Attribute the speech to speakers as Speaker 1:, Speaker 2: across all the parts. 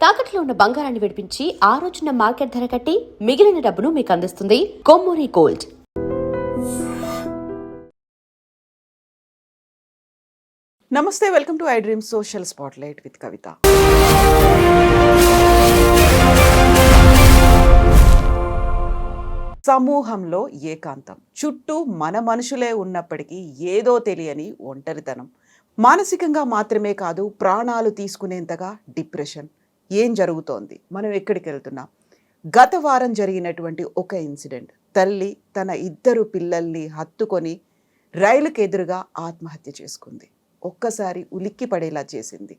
Speaker 1: తాకట్లో ఉన్న బంగారాన్ని విడిపించి ఆ రోజున మార్కెట్ ధర కట్టి మిగిలిన డబ్బును మీకు అందిస్తుంది కొమ్మూరి గోల్డ్.
Speaker 2: నమస్తే, welcome to iDream social spotlight with Kavitha. సమూహంలో ఏకాంతం, చుట్టూ మన మనుషులే ఉన్నప్పటికీ ఏదో తెలియని ఒంటరితనం, మానసికంగా మాత్రమే కాదు ప్రాణాలు తీసుకునేంతగా డిప్రెషన్. ఏం జరుగుతోంది, మనం ఎక్కడికి వెళ్తున్నాం? గత వారం జరిగినటువంటి ఒక ఇన్సిడెంట్, తల్లి తన 2 పిల్లల్ని హత్తుకొని రైలుకు ఎదురుగా ఆత్మహత్య చేసుకుంది. ఒక్కసారి ఉలిక్కి పడేలా చేసింది.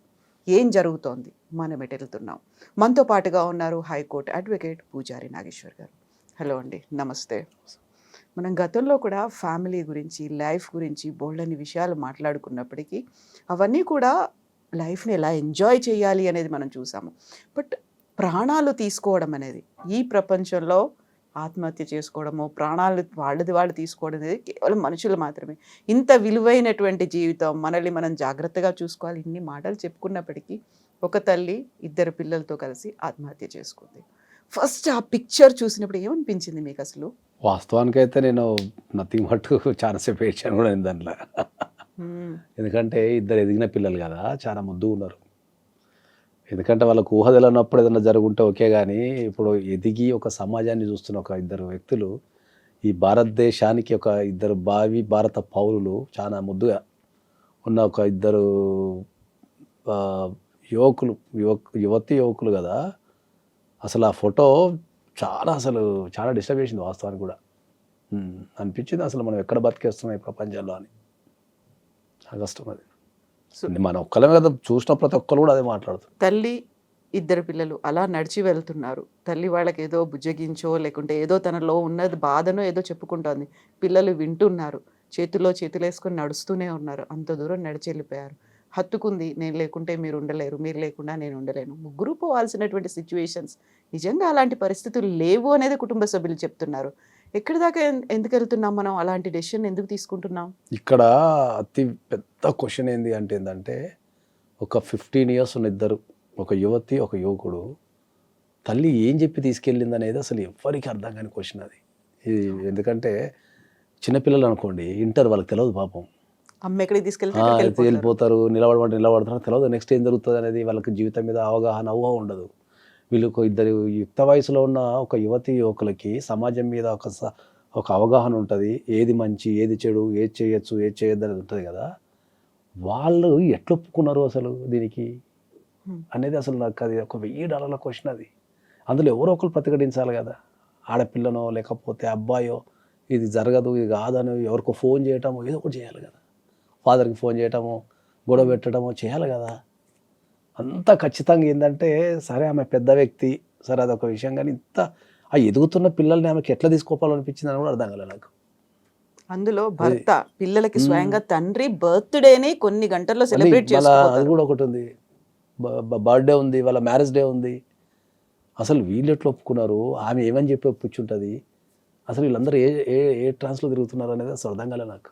Speaker 2: ఏం జరుగుతోంది, మనం ఎటు వెళ్తున్నాం? మనతో పాటుగా ఉన్నారు హైకోర్టు అడ్వకేట్ పూజారి నాగేశ్వర్ గారు. హలో అండి, నమస్తే. మనం గతంలో కూడా ఫ్యామిలీ గురించి, లైఫ్ గురించి బోల్డని విషయాలు మాట్లాడుకున్నప్పటికీ అవన్నీ కూడా లైఫ్ని ఎలా ఎంజాయ్ చేయాలి అనేది మనం చూసాము. బట్ ప్రాణాలు తీసుకోవడం అనేది, ఈ ప్రపంచంలో ఆత్మహత్య చేసుకోవడము, ప్రాణాలు వాళ్ళు తీసుకోవడం అనేది కేవలం మనుషులు మాత్రమే. ఇంత విలువైనటువంటి జీవితం, మనల్ని మనం జాగ్రత్తగా చూసుకోవాలి, ఇన్ని మాటలు చెప్పుకున్నప్పటికీ ఒక తల్లి 2 పిల్లలతో కలిసి ఆత్మహత్య చేసుకుంది. ఫస్ట్ ఆ పిక్చర్ చూసినప్పుడు ఏమనిపించింది మీకు అసలు?
Speaker 3: వాస్తవానికి అయితే నేను నథింగ్ బట్ చాలాసేపు ఏడ్చాను కూడా దాంట్లో. ఎందుకంటే 2 ఎదిగిన పిల్లలు కదా, చాలా ముద్దుగా ఉన్నారు. ఎందుకంటే వాళ్ళకు ఊహ తెలియనప్పుడు ఏదైనా జరుగుంటే ఓకే, కానీ ఇప్పుడు ఎదిగి ఒక సమాజాన్ని చూస్తున్న ఒక 2 వ్యక్తులు, ఈ భారతదేశానికి ఒక 2 భావి భారత పౌరులు, చాలా ముద్దుగా ఉన్న ఒక 2 యువకులు కదా. అసలు ఆ ఫోటో చాలా డిస్టర్బ్ చేసింది వాస్తవానికి కూడా. అనిపించింది అసలు మనం ఎక్కడ బతికేస్తున్నాం ఈ ప్రపంచంలో అని. చాలా కష్టం అది. మన ఒక్కలమే కదా, చూసిన ప్రతి ఒక్కరు కూడా అదే మాట్లాడుతారు.
Speaker 2: తల్లి 2 పిల్లలు అలా నడిచి వెళ్తున్నారు. తల్లి వాళ్ళకి ఏదో బుజ్జగించో లేకుంటే ఏదో తనలో ఉన్నది బాధనో ఏదో చెప్పుకుంటోంది. పిల్లలు వింటున్నారు, చేతుల్లో చేతులేసుకొని నడుస్తూనే ఉన్నారు. అంత దూరం నడిచి వెళ్ళిపోయారు. హత్తుకుంది, నేను లేకుంటే మీరు ఉండలేరు, మీరు లేకుండా నేను ఉండలేను. ముగ్గురు పోవాల్సినటువంటి సిచ్యువేషన్స్. నిజంగా అలాంటి పరిస్థితులు లేవు అనేది కుటుంబ సభ్యులు చెప్తున్నారు. ఎక్కడి దాకా ఎందుకు వెళ్తున్నాం మనం? అలాంటి డెసిషన్ ఎందుకు తీసుకుంటున్నాం?
Speaker 3: ఇక్కడ అతి పెద్ద క్వశ్చన్ ఏంటంటే ఒక 15 years ఉన్న 2, ఒక యువతి ఒక యువకుడు, తల్లి ఏం చెప్పి తీసుకెళ్ళింది అనేది అసలు ఎవరికి అర్థం కాని క్వశ్చన్ అది. ఎందుకంటే చిన్నపిల్లలు అనుకోండి, ఇంటర్, వాళ్ళకి తెలియదు పాపం.
Speaker 2: అమ్మ ఎక్కడికి తీసుకెళ్తే
Speaker 3: వెళ్ళిపోతారు, నిలబడతారు, తెలియదు నెక్స్ట్ ఏం జరుగుతుంది అనేది వాళ్ళకి జీవితం మీద అవగాహన ఉండదు. వీళ్ళకు 2 యుక్త వయసులో ఉన్న ఒక యువకులకి సమాజం మీద ఒక అవగాహన ఉంటుంది. ఏది మంచి, ఏది చెడు, ఏది చేయొచ్చు, ఏది చేయొద్దు అనేది ఉంటుంది కదా. వాళ్ళు ఎట్లా ఒప్పుకున్నారు అసలు దీనికి అనేది అసలు నాకు అది ఒక $1000 క్వశ్చన్ అది. అందులో ఎవరో ఒకరు ప్రతిఘటించాలి కదా. ఆడపిల్లనో లేకపోతే అబ్బాయో ఇది జరగదు, ఇది కాదని ఎవరికో ఫోన్ చేయటమో ఏదో ఒకటి చేయాలి కదా. ఫాదర్కి ఫోన్ చేయటమో, గొడవ పెట్టడమో చేయాలి కదా. అంత ఖచ్చితంగా ఏంటంటే, సరే ఆమె పెద్ద వ్యక్తి, సరే అదొక విషయం, కానీ ఇంత ఆ ఎదుగుతున్న పిల్లల్ని ఆమెకి ఎట్లా తీసుకోవాలనిపించింది అని కూడా అర్థం కాలేదు నాకు.
Speaker 2: అందులో భర్త పిల్లలకి స్వయంగా తండ్రి బర్త్డేని కొన్ని గంటల్లో సెలబ్రేట్ చేసుకోవాలి.
Speaker 3: అది కూడా ఒకటి ఉంది, బర్త్డే ఉంది, వాళ్ళ మ్యారేజ్ డే ఉంది. అసలు వీళ్ళు ఎట్లా ఒప్పుకున్నారు, ఆమె ఏమని చెప్పి ఒప్పుకుంటుంది, అసలు వీళ్ళందరూ ఏ ట్రాన్స్లో తిరుగుతున్నారు అనేది అసలు అర్థం కాలేదు నాకు.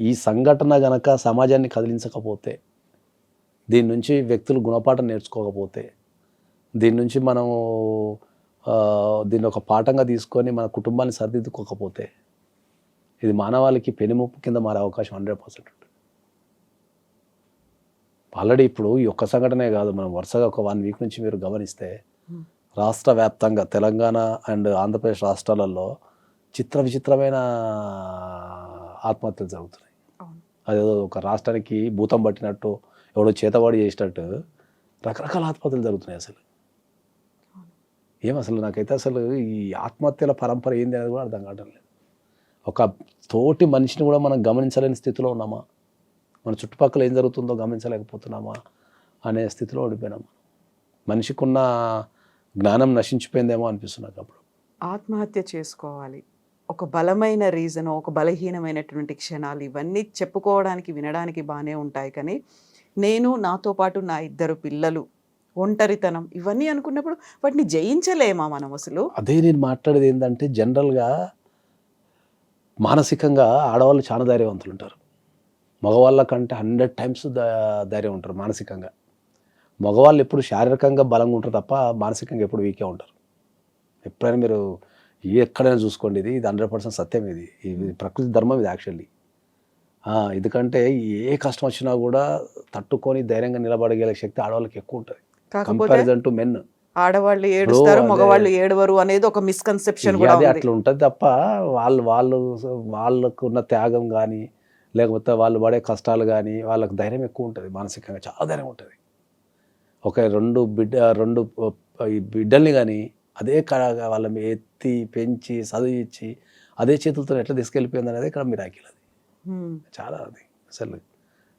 Speaker 3: ఈ సంఘటన గనక సమాజాన్ని కదిలించకపోతే, దీని నుంచి వ్యక్తులు గుణపాఠం నేర్చుకోకపోతే, దీని నుంచి మనము దీన్ని ఒక పాఠంగా తీసుకొని మన కుటుంబాన్ని సరిదిద్దుకోకపోతే, ఇది మానవాళికి పెనుముప్పు కింద మారే అవకాశం 100% ఉంటుంది. ఆల్రెడీ ఇప్పుడు ఈ ఒక్క సంఘటనే కాదు, మనం వరుసగా ఒక 1 week నుంచి మీరు గమనిస్తే రాష్ట్ర వ్యాప్తంగా తెలంగాణ అండ్ ఆంధ్రప్రదేశ్ రాష్ట్రాలలో విచిత్రమైన ఆత్మహత్యలు జరుగుతున్నాయి. అదేదో ఒక రాష్ట్రానికి భూతం పట్టినట్టు, ఎవడో చేతవాడి చేసినట్టు రకరకాల ఆత్మహత్యలు జరుగుతున్నాయి. అసలు నాకైతే అసలు ఈ ఆత్మహత్యల పరంపర ఏంది అనేది కూడా అర్థం కావడం లేదు. ఒక తోటి మనిషిని కూడా మనం గమనించలేని స్థితిలో ఉన్నామా, మన చుట్టుపక్కల ఏం జరుగుతుందో గమనించలేకపోతున్నామా అనే స్థితిలో ఓడిపోయినామా. మనిషికున్న జ్ఞానం నశించిపోయిందేమో అనిపిస్తుంది నాకు అప్పుడు.
Speaker 2: ఆత్మహత్య చేసుకోవాలి, ఒక బలమైన రీజన్, ఒక బలహీనమైనటువంటి క్షణాలు, ఇవన్నీ చెప్పుకోవడానికి వినడానికి బాగానే ఉంటాయి. కానీ నేను, నాతో పాటు నా 2 పిల్లలు, ఒంటరితనం, ఇవన్నీ అనుకున్నప్పుడు వాటిని జయించలేమా మనం అసలు?
Speaker 3: అదే నేను మాట్లాడేది ఏంటంటే, జనరల్గా మానసికంగా ఆడవాళ్ళు చాలా ధైర్యవంతులు ఉంటారు. మగవాళ్ళ కంటే 100 టైమ్స్ ధైర్యం ఉంటారు మానసికంగా. మగవాళ్ళు ఎప్పుడు శారీరకంగా బలంగా ఉంటారు తప్ప మానసికంగా ఎప్పుడు వీకే ఉంటారు. ఎప్పుడైనా మీరు ఎక్కడైనా చూసుకోండి, ఇది 100% సత్యం. ఇది ప్రకృతి ధర్మం ఇది యాక్చువల్లీ. ఎందుకంటే ఏ కష్టం వచ్చినా కూడా తట్టుకొని ధైర్యంగా నిలబడగలిగే శక్తి ఆడవాళ్ళకి ఎక్కువ ఉంటుంది
Speaker 2: కాకపోతే
Speaker 3: కంపారిజన్ టు మెన్.
Speaker 2: ఆడవాళ్ళు ఏడుస్తారు,
Speaker 3: అదే.
Speaker 2: మగవాళ్ళు ఏడవరు అనేది ఒక మిస్కన్సెప్షన్ కూడా
Speaker 3: అది
Speaker 2: ఉంది.
Speaker 3: అట్లా ఉంటుంది తప్ప వాళ్ళకు ఉన్న త్యాగం కానీ లేకపోతే వాళ్ళు పడే కష్టాలు కానీ వాళ్ళకి ధైర్యం ఎక్కువ ఉంటుంది, మానసికంగా చాలా ధైర్యం ఉంటుంది. ఒక రెండు ఈ బిడ్డల్ని కానీ అదే వాళ్ళని ఎత్తి పెంచి చదివించి అదే చేతులతో ఎట్లా తీసుకెళ్ళిపోయింది అనేది ఇక్కడ మిరాకిల్. అది చాలా అది అసలు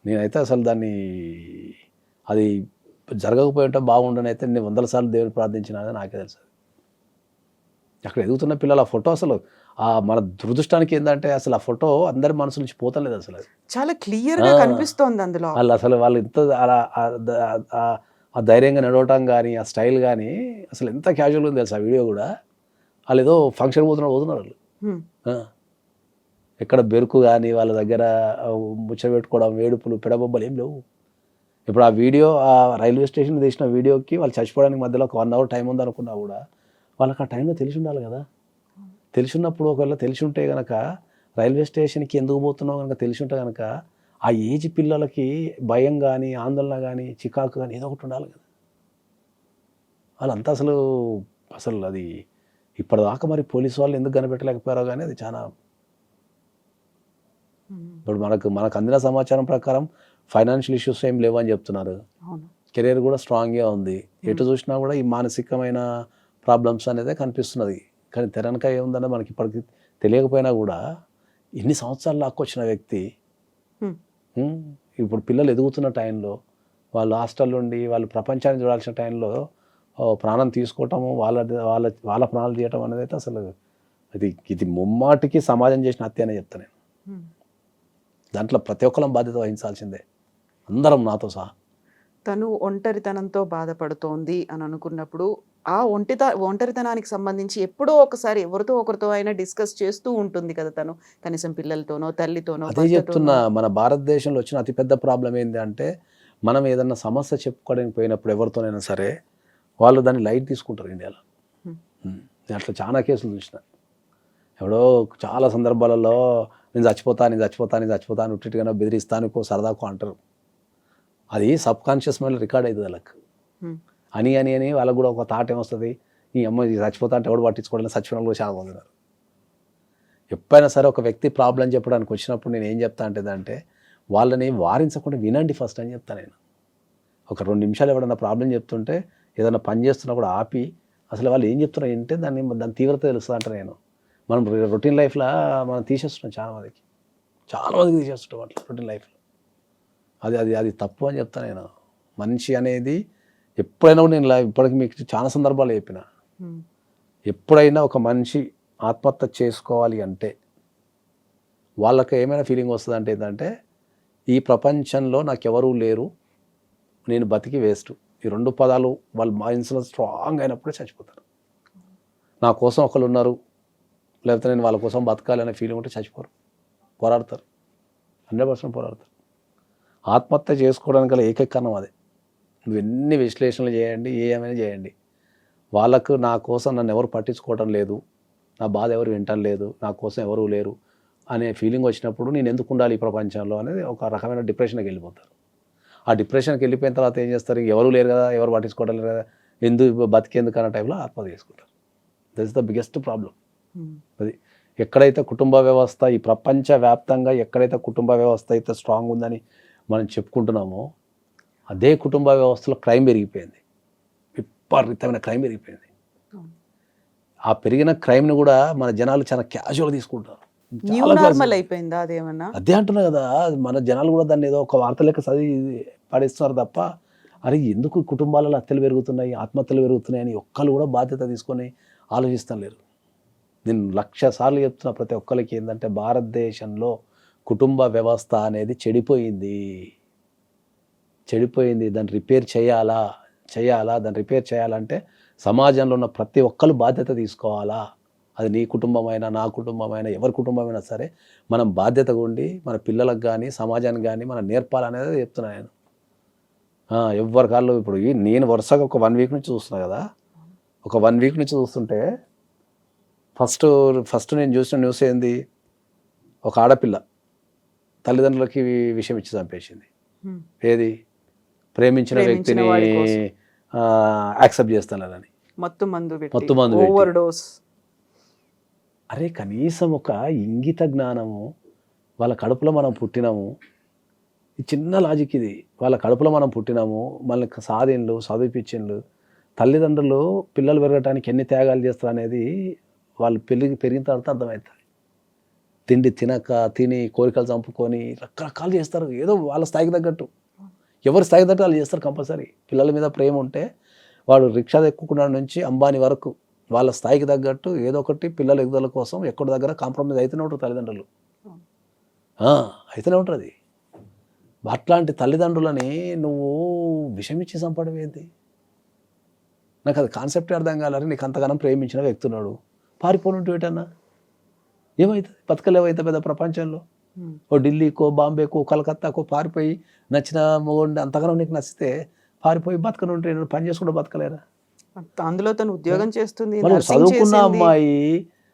Speaker 3: నేనైతే అసలు దాన్ని అది జరగకపోయి ఉంటే బాగుండని అయితే నేను 100 సార్లు దేవుని ప్రార్థించినా అని నాకే తెలుసు. అక్కడ ఎదుగుతున్న పిల్లలు ఆ ఫోటో అసలు మన దురదృష్టానికి ఏంటంటే అసలు ఆ ఫోటో అందరి మనసు నుంచి పోతలేదు. అసలు అది
Speaker 2: చాలా క్లియర్ గా కనిపిస్తోంది అందులో.
Speaker 3: వాళ్ళు ఇంత అలా ఆ ధైర్యంగా నడవటం కానీ ఆ స్టైల్ కానీ అసలు ఎంత క్యాజువల్గా ఉంది తెలుసు. ఆ వీడియో కూడా వాళ్ళు ఏదో ఫంక్షన్ పోతున్నారు వాళ్ళు. ఎక్కడ బెరుకు కానీ వాళ్ళ దగ్గర ముచ్చబెట్టుకోవడం, వేడుపులు, పెడబొబ్బలు ఏం లేవు. ఇప్పుడు ఆ వీడియో ఆ రైల్వే స్టేషన్ తీసిన వీడియోకి వాళ్ళు చచ్చిపోవడానికి మధ్యలో ఒక 1 అవర్ టైం ఉందనుకున్నా కూడా వాళ్ళకి ఆ టైంలో తెలిసి ఉండాలి కదా. తెలిసి ఉన్నప్పుడు ఒకవేళ తెలిసి ఉంటే కనుక రైల్వే స్టేషన్కి ఎందుకు పోతున్నావు కనుక తెలిసి ఉంటే కనుక ఆ ఏజ్ పిల్లలకి భయం కానీ ఆందోళన కానీ చికాకు కానీ ఏదో ఒకటి ఉండాలి కదా. వాళ్ళంతా అసలు అది ఇప్పటిదాకా మరి పోలీసు వాళ్ళు ఎందుకు కనిపెట్టలేకపోయారో కానీ అది చాలా. ఇప్పుడు మనకు అందిన సమాచారం ప్రకారం ఫైనాన్షియల్ ఇష్యూస్ ఏం లేవు అని చెప్తున్నారు. కెరీర్ కూడా స్ట్రాంగ్గా ఉంది. ఎటు చూసినా కూడా ఈ మానసికమైన ప్రాబ్లమ్స్ అనేది కనిపిస్తున్నది. కానీ తెరనక ఏముందనే మనకి ఇప్పటికి తెలియకపోయినా కూడా ఇన్ని సంవత్సరాలు లాక్కొచ్చిన వ్యక్తి ఇప్పుడు పిల్లలు ఎదుగుతున్న టైంలో వాళ్ళు హాస్టల్ నుండి వాళ్ళు ప్రపంచాన్ని చూడాల్సిన టైంలో ప్రాణం తీసుకోవటము, వాళ్ళ ప్రాణాలు తీయటం అనేది అయితే అసలు ఇది ముమ్మాటికి సమాజం చేసిన హత్య అనే చెప్తాను నేను. దాంట్లో ప్రతి ఒక్కరం బాధ్యత వహించాల్సిందే, అందరం నాతో సహా.
Speaker 2: తను ఒంటరితనంతో బాధపడుతోంది అని అనుకున్నప్పుడు ఆ ఒంటరితనానికి సంబంధించి ఎప్పుడో ఒకసారి ఎవరితో ఒకరితో అయినా డిస్కస్ చేస్తూ ఉంటుంది కదా తను, కనీసం పిల్లలతోనో తల్లితోనో.
Speaker 3: అదే చెప్తున్నా, మన భారతదేశంలో వచ్చిన అతిపెద్ద ప్రాబ్లం ఏంటి అంటే మనం ఏదన్నా సమస్య చెప్పుకోవడానికి పోయినప్పుడు ఎవరితోనైనా సరే వాళ్ళు దాన్ని లైట్ తీసుకుంటారు ఇండియాలో. నేను అట్లా చాలా కేసులు చూసిన. ఎవడో చాలా సందర్భాలలో నేను చచ్చిపోతాను ఉట్టిగానో బెదిరిస్తాను సరదాకు అంటారు. అది సబ్ కాన్షియస్ మైండ్లో రికార్డ్ అవుతుంది వాళ్ళకి. అని వాళ్ళకు కూడా ఒక థాట్ ఏమొస్తుంది, ఈ అమ్మ చచ్చిపోతా అంటే ఎవడు పట్టించుకోవడం, చచ్చిపోవడం కూడా చాలా పొందినారు. ఎప్పుడైనా సరే ఒక వ్యక్తి ప్రాబ్లం చెప్పడానికి వచ్చినప్పుడు నేను ఏం చెప్తా అంటే వాళ్ళని వారించకుండా వినండి ఫస్ట్ అని చెప్తాను నేను. ఒక 2 నిమిషాలు ఎవడన్నా ప్రాబ్లం చెప్తుంటే ఏదైనా పని చేస్తున్నా కూడా ఆపి అసలు వాళ్ళు ఏం చెప్తున్నారు అంటే దాని తీవ్రత తెలుస్తుంది అంటే నేను. మనం రొటీన్ లైఫ్లో మనం తీసేస్తున్నాం, చాలా మందికి తీసేస్తుంటాం అట్లా రొటీన్ లైఫ్లో. అది తప్పు అని చెప్తాను నేను. మనిషి అనేది ఎప్పుడైనా కూడా నేను ఇప్పటికి మీకు చాలా సందర్భాలు చెప్పిన, ఎప్పుడైనా ఒక మనిషి ఆత్మహత్య చేసుకోవాలి అంటే వాళ్ళకి ఏమైనా ఫీలింగ్ వస్తుంది అంటే ఏంటంటే ఈ ప్రపంచంలో నాకెవరూ లేరు, నేను బతికి వేస్ట్. ఈ 2 పదాలు వాళ్ళ మైండ్స్లో స్ట్రాంగ్ అయినప్పుడే చచ్చిపోతారు. నా కోసం ఒకరు ఉన్నారు, లేకపోతే నేను వాళ్ళ కోసం బతకాలి అనే ఫీలింగ్ ఉంటే చచ్చిపోరు, పోరాడతారు, 100% పోరాడతారు. ఆత్మహత్య చేసుకోవడానికి గల ఏకైక కారణం అదే. నువ్వు ఎన్ని విశ్లేషణలు చేయండి, ఏమైనా చేయండి, వాళ్ళకు నా కోసం నన్ను ఎవరు పట్టించుకోవడం లేదు, నా బాధ ఎవరు వింటం లేదు, నా కోసం ఎవరు లేరు అనే ఫీలింగ్ వచ్చినప్పుడు నేను ఎందుకు ఉండాలి ఈ ప్రపంచంలో అనేది ఒక రకమైన డిప్రెషన్కి వెళ్ళిపోతారు. ఆ డిప్రెషన్కి వెళ్ళిపోయిన తర్వాత ఏం చేస్తారు, ఎవరు లేరు కదా, ఎవరు పట్టించుకోవడం లేరు కదా, బతికేందుకు అన్న టైంలో ఆత్మహత్య చేసుకుంటారు. That is the biggest problem. అది ఎక్కడైతే కుటుంబ వ్యవస్థ ఈ ప్రపంచవ్యాప్తంగా ఎక్కడైతే కుటుంబ వ్యవస్థ అయితే స్ట్రాంగ్ ఉందని మనం చెప్పుకుంటున్నామో అదే కుటుంబ వ్యవస్థలో క్రైమ్ పెరిగిపోయింది, విపరీతమైన క్రైమ్ పెరిగిపోయింది. ఆ పెరిగిన క్రైమ్ని కూడా మన జనాలు చాలా క్యాజువల్గా తీసుకుంటారు.
Speaker 2: నార్మల్ అయిపోయిందా అదేమన్నా?
Speaker 3: అదే అంటున్నా కదా, మన జనాలు కూడా దాన్ని ఏదో ఒక వార్త లెక్క చదివి పడేస్తున్నారు తప్ప అరే ఎందుకు కుటుంబాలలో హత్యలు పెరుగుతున్నాయి, ఆత్మహత్యలు పెరుగుతున్నాయి అని ఒక్కళ్ళు కూడా బాధ్యత తీసుకొని ఆలోచిస్తాం లేరు. నేను 1,00,000 సార్లు చెప్తున్నా ప్రతి ఒక్కరికి ఏంటంటే భారతదేశంలో కుటుంబ వ్యవస్థ అనేది చెడిపోయింది. దాన్ని రిపేర్ చేయాలా దాన్ని రిపేర్ చేయాలంటే సమాజంలో ఉన్న ప్రతి ఒక్కరు బాధ్యత తీసుకోవాలా. అది నీ కుటుంబం అయినా నా కుటుంబం అయినా ఎవరి కుటుంబం అయినా సరే మనం బాధ్యతగా ఉండి మన పిల్లలకు కానీ సమాజానికి కానీ మనం నేర్పాలనేది చెప్తున్నాను నేను. ఎవరి కాళ్ళు ఇప్పుడు నేను వరుసగా ఒక 1 వీక్ నుంచి చూస్తున్నా కదా, ఒక 1 వీక్ నుంచి చూస్తుంటే ఫస్ట్ నేను చూసిన న్యూస్ ఏంది, ఒక ఆడపిల్ల తల్లిదండ్రులకి విషయం ఇచ్చి చంపేసింది. ఏది ప్రేమించిన వ్యక్తిని యాక్సెప్ట్ చేస్తానని
Speaker 2: మత్తు మందు
Speaker 3: ఓవర్ డోస్. అరే కనీసం ఒక ఇంగిత జ్ఞానము, వాళ్ళ కడుపులో మనం పుట్టినాము, ఈ చిన్న లాజిక్ ఇది, వాళ్ళ కడుపులో మనం పుట్టినాము, మనకి సాధిండ్లు చదివిపించిండ్లు, తల్లిదండ్రులు పిల్లలు పెరగటానికి ఎన్ని త్యాగాలు చేస్తారు అనేది వాళ్ళు పెరిగిన తర్వాత అర్థమవుతుంది. తిండి తిని కోరికలు చంపుకొని రకరకాలు చేస్తారు, ఏదో వాళ్ళ స్థాయికి తగ్గట్టు, ఎవరి స్థాయికి తగ్గట్టు వాళ్ళు చేస్తారు. కంపల్సరీ పిల్లల మీద ప్రేమ ఉంటే వాడు రిక్షా ఎక్కుకున్న నుంచి అంబానీ వరకు వాళ్ళ స్థాయికి తగ్గట్టు ఏదో ఒకటి పిల్లల ఎదుగుదల కోసం ఎక్కడి దగ్గర కాంప్రమైజ్ అయితేనే ఉంటారు తల్లిదండ్రులు, అయితేనే ఉంటుంది. అట్లాంటి తల్లిదండ్రులని నువ్వు విషమిచ్చి చంపడం ఏంటి? నాకు అది కాన్సెప్ట్ అర్థం కాలని. నీకు అంతగానం ప్రేమించిన వ్యక్తున్నాడు, పారిపోనుంటూ ఏటన్నా ఏమవుతుంది? బతకలేవైతే పెద్ద ప్రపంచంలో ఓ ఢిల్లీకో బాంబేకో కలకత్తాకో పారిపోయి నచ్చిన మొగుండి అంతగానో నీకు నచ్చితే పారిపోయి బతకనుంటే పని చేసుకుంటూ బతకలేరా?
Speaker 2: అందులో తను ఉద్యోగం చేస్తుంది,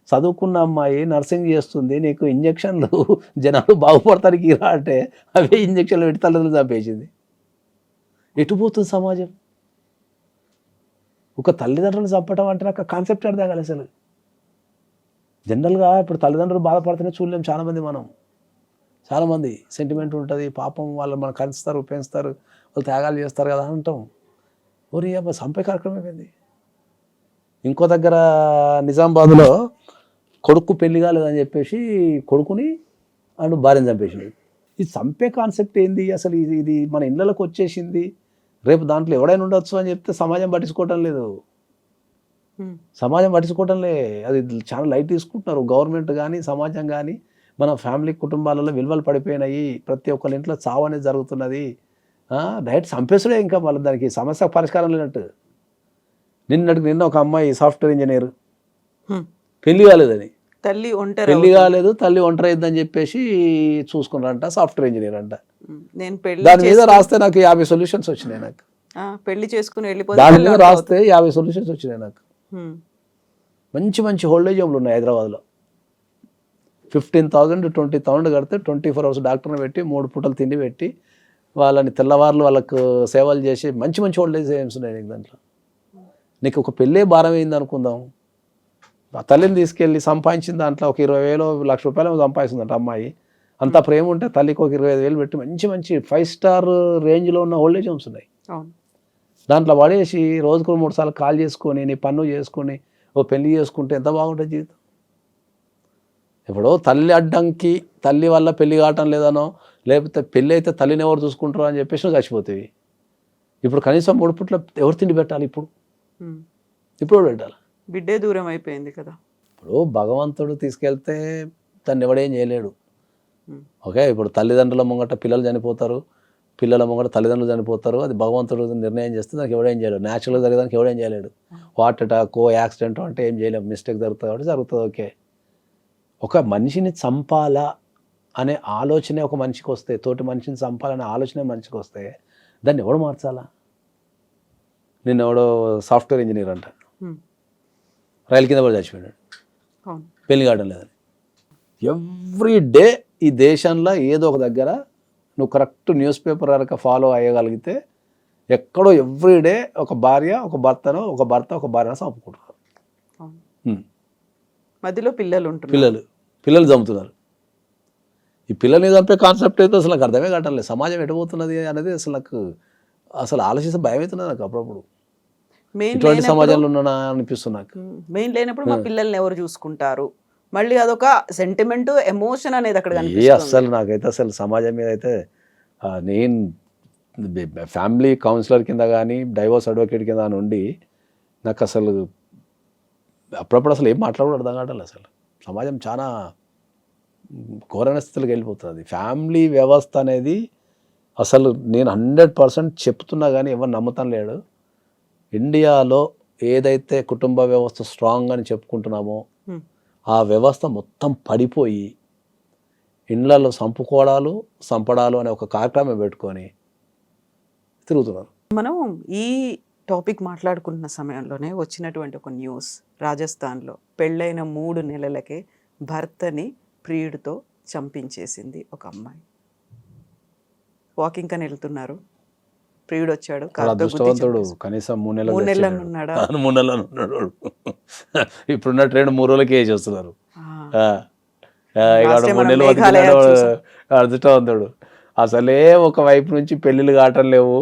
Speaker 3: చదువుకున్న అమ్మాయి నర్సింగ్ చేస్తుంది, నీకు ఇంజక్షన్లు జనాలు బాగుపడతానికి రా అంటే అవే ఇంజక్షన్లు పెట్టి తల్లిదండ్రులు చంపేసింది. ఎటుపోతుంది సమాజం? ఒక తల్లిదండ్రులు చంపటం అంటే నాకు కాన్సెప్ట్ అర్థం కాలేదు అసలు. జనరల్గా ఇప్పుడు తల్లిదండ్రులు బాధపడుతూనే చూడలేం చాలామంది సెంటిమెంట్ ఉంటుంది, పాపం వాళ్ళు మనం కలుస్తారు పెంచుతారు, వాళ్ళు త్యాగాలు చేస్తారు కదా అంటాం. ఓరి అబ్బా చంపే కార్యక్రమం అయిపోయింది. ఇంకో దగ్గర నిజామాబాద్లో కొడుకు పెళ్లి కాలేదని చెప్పేసి కొడుకుని అండ్ భార్యను చంపేసింది. ఇది చంపే కాన్సెప్ట్ ఏంది అసలు? ఇది మన ఇళ్ళకి వచ్చేసింది, రేపు దాంట్లో ఎవడైనా ఉండొచ్చు అని చెప్తే సమాజం పట్టించుకోవటం లేదు. అది చాలా లైట్ తీసుకుంటున్నారు గవర్నమెంట్ కానీ సమాజం కానీ. మన ఫ్యామిలీ కుటుంబాలలో విలువలు పడిపోయినాయి, ప్రతి ఒక్కరి ఇంట్లో చావు అనేది జరుగుతున్నది. డైరెక్ట్ చంపేసుడే, ఇంకా మళ్ళీ దానికి సమస్య పరిష్కారం లేనట్టు. నిన్న ఒక అమ్మాయి సాఫ్ట్వేర్ ఇంజనీర్, పెళ్లి కాలేదని, తల్లి ఒంటరి అయిందని చెప్పేసి చూసుకున్నారంట, సాఫ్ట్వేర్ ఇంజనీర్ అంట. దాని మీద రాస్తే నాకు 50 సొల్యూషన్స్ వచ్చినాయి. నాకు
Speaker 2: పెళ్లి చేసుకుని
Speaker 3: దాని మీద రాస్తే 50 సొల్యూషన్స్ వచ్చినాయి నాకు. మంచి ఓల్డేజ్ హోమ్లు ఉన్నాయి హైదరాబాద్లో. 15,000 to 20,000 కడితే 24 hours డాక్టర్ని పెట్టి 3 పూటలు తిండి పెట్టి వాళ్ళని తెల్లవారులు వాళ్ళకు సేవలు చేసి మంచి ఓల్డేజ్ హోమ్స్ ఉన్నాయి నీకు. దాంట్లో నీకు ఒక పెళ్ళే భారం అయింది అనుకుందాం, ఆ తల్లిని తీసుకెళ్ళి సంపాదించిన దాంట్లో ఒక 20,000 1,00,000 రూపాయలు సంపాదిస్తుందంట అమ్మాయి. అంత ప్రేమ ఉంటే తల్లికి ఒక 25,000 పెట్టి మంచి 5 star రేంజ్లో ఉన్న ఓల్డేజ్ హోమ్స్ ఉన్నాయి. దాంట్లో పడేసి రోజుకు 3 సార్లు కాల్ చేసుకొని నీ పన్ను చేసుకొని ఓ పెళ్లి చేసుకుంటే ఎంత బాగుంటుంది జీవితం. ఇప్పుడు తల్లి అడ్డంకి, తల్లి వల్ల పెళ్లి కావటం లేదనో, లేకపోతే పెళ్ళి అయితే తల్లిని ఎవరు చూసుకుంటారో అని చెప్పేసి చచ్చిపోతాయి. ఇప్పుడు కనీసం 3 పూట్ల ఎవరు తిండి పెట్టాలి? ఇప్పుడు పెట్టాలి,
Speaker 2: బిడ్డే దూరం అయిపోయింది కదా.
Speaker 3: ఇప్పుడు భగవంతుడు తీసుకెళ్తే దాన్ని ఎవడేం చేయలేడు. ఓకే, ఇప్పుడు తల్లిదండ్రుల ముంగట పిల్లలు చనిపోతారు, పిల్లల ముంగట తల్లిదండ్రులు చనిపోతారు, అది భగవంతుడు నిర్ణయం చేస్తే దానికి ఎవడేం చేయలేడు. న్యాచురల్గా జరిగేదానికి ఎవడేం చేయలేడు. హార్ట్ అటాక్ యాక్సిడెంట్ అంటే ఏం చేయలేము, మిస్టేక్ జరుగుతుంది కాబట్టి జరుగుతుంది. ఓకే, ఒక మనిషిని చంపాలా అనే ఆలోచనే ఒక మనిషికి వస్తే, తోటి మనిషిని చంపాలనే ఆలోచనే మనిషికి వస్తే దాన్ని ఎవడు మార్చాలా? నిన్న ఎవడో సాఫ్ట్వేర్ ఇంజనీర్ అంట, రైలు కింద పడి చచ్చిపోయాడు, పెళ్లి కావడం లేదని. ఎవ్రీ డే ఈ దేశంలో ఏదో ఒక దగ్గర నువ్వు కరెక్ట్ న్యూస్ పేపర్ కనుక ఫాలో అయ్యగలిగితే ఎక్కడో ఎవ్రీడే ఒక భార్య ఒక భర్తను, ఒక భర్త ఒక భార్యను చంపుకుంటున్నారు.
Speaker 2: మధ్యలో
Speaker 3: పిల్లలు చంపుతున్నారు. ఈ పిల్లల్ని చంపే కాన్సెప్ట్ అయితే అసలు నాకు అర్థమే కావట్లేదు. సమాజం ఎటుపోతున్నది అనేది అసలు ఆలోచిస్తే భయం అవుతున్నది నాకు అప్పుడప్పుడు. ఇటువంటి సమాజంలో ఉన్నా అనిపిస్తుంది నాకు.
Speaker 2: మెయిన్ లేనప్పుడు మా పిల్లల్ని ఎవరు చూసుకుంటారు, మళ్ళీ అదొక సెంటిమెంట్ ఎమోషన్ అనేది అక్కడ
Speaker 3: అసలు నాకైతే అసలు సమాజం మీద అయితే నేను ఫ్యామిలీ కౌన్సిలర్ కింద కానీ డైవోర్స్ అడ్వకేట్ కింద నుండి నాకు అసలు అప్పుడప్పుడు అసలు ఏం మాట్లాడడం అర్థం కావట్లేదు. అసలు సమాజం చాలా ఘోరమైన స్థితిలోకి వెళ్ళిపోతుంది. ఫ్యామిలీ వ్యవస్థ అనేది అసలు నేను 100% చెప్తున్నా కానీ ఎవరు నమ్ముతాను లేడు. ఇండియాలో ఏదైతే కుటుంబ వ్యవస్థ స్ట్రాంగ్ అని చెప్పుకుంటున్నామో ఆ వ్యవస్థ మొత్తం పడిపోయి ఇండ్లలో సంపడాలు అనే ఒక కార్యక్రమం పెట్టుకొని తిరుగుతున్నారు.
Speaker 2: మనం ఈ టాపిక్ మాట్లాడుకుంటున్న సమయంలోనే వచ్చినటువంటి ఒక న్యూస్, రాజస్థాన్లో పెళ్ళైన 3 నెలలకే భర్తని ప్రియుడితో చంపించేసింది ఒక అమ్మాయి. వాకింగ్ అని వెళ్తున్నారు, ప్రియుడు వచ్చాడు,
Speaker 3: చాలా
Speaker 2: కారుతో గుద్ది
Speaker 3: అదృష్టవంతుడు.
Speaker 2: చంపేశాడు.
Speaker 3: కనీసం 3
Speaker 2: 3 నెలలు
Speaker 3: నెలలు
Speaker 2: ఉన్నాడా?
Speaker 3: 3 నెలలు ఉన్నాడు. ఇప్పుడున్న ట్రెండ్ 3 రోజులకి వేసి వస్తున్నారు. ఇక
Speaker 2: Last time
Speaker 3: 3
Speaker 2: మనం
Speaker 3: నెలలు
Speaker 2: మేఘాలయ
Speaker 3: బతికినాడు.
Speaker 2: చూసాం.
Speaker 3: అదృష్టవంతుడు. అసలే ఒక వైపు నుంచి పెళ్ళిళ్ళు కావటం లేవు.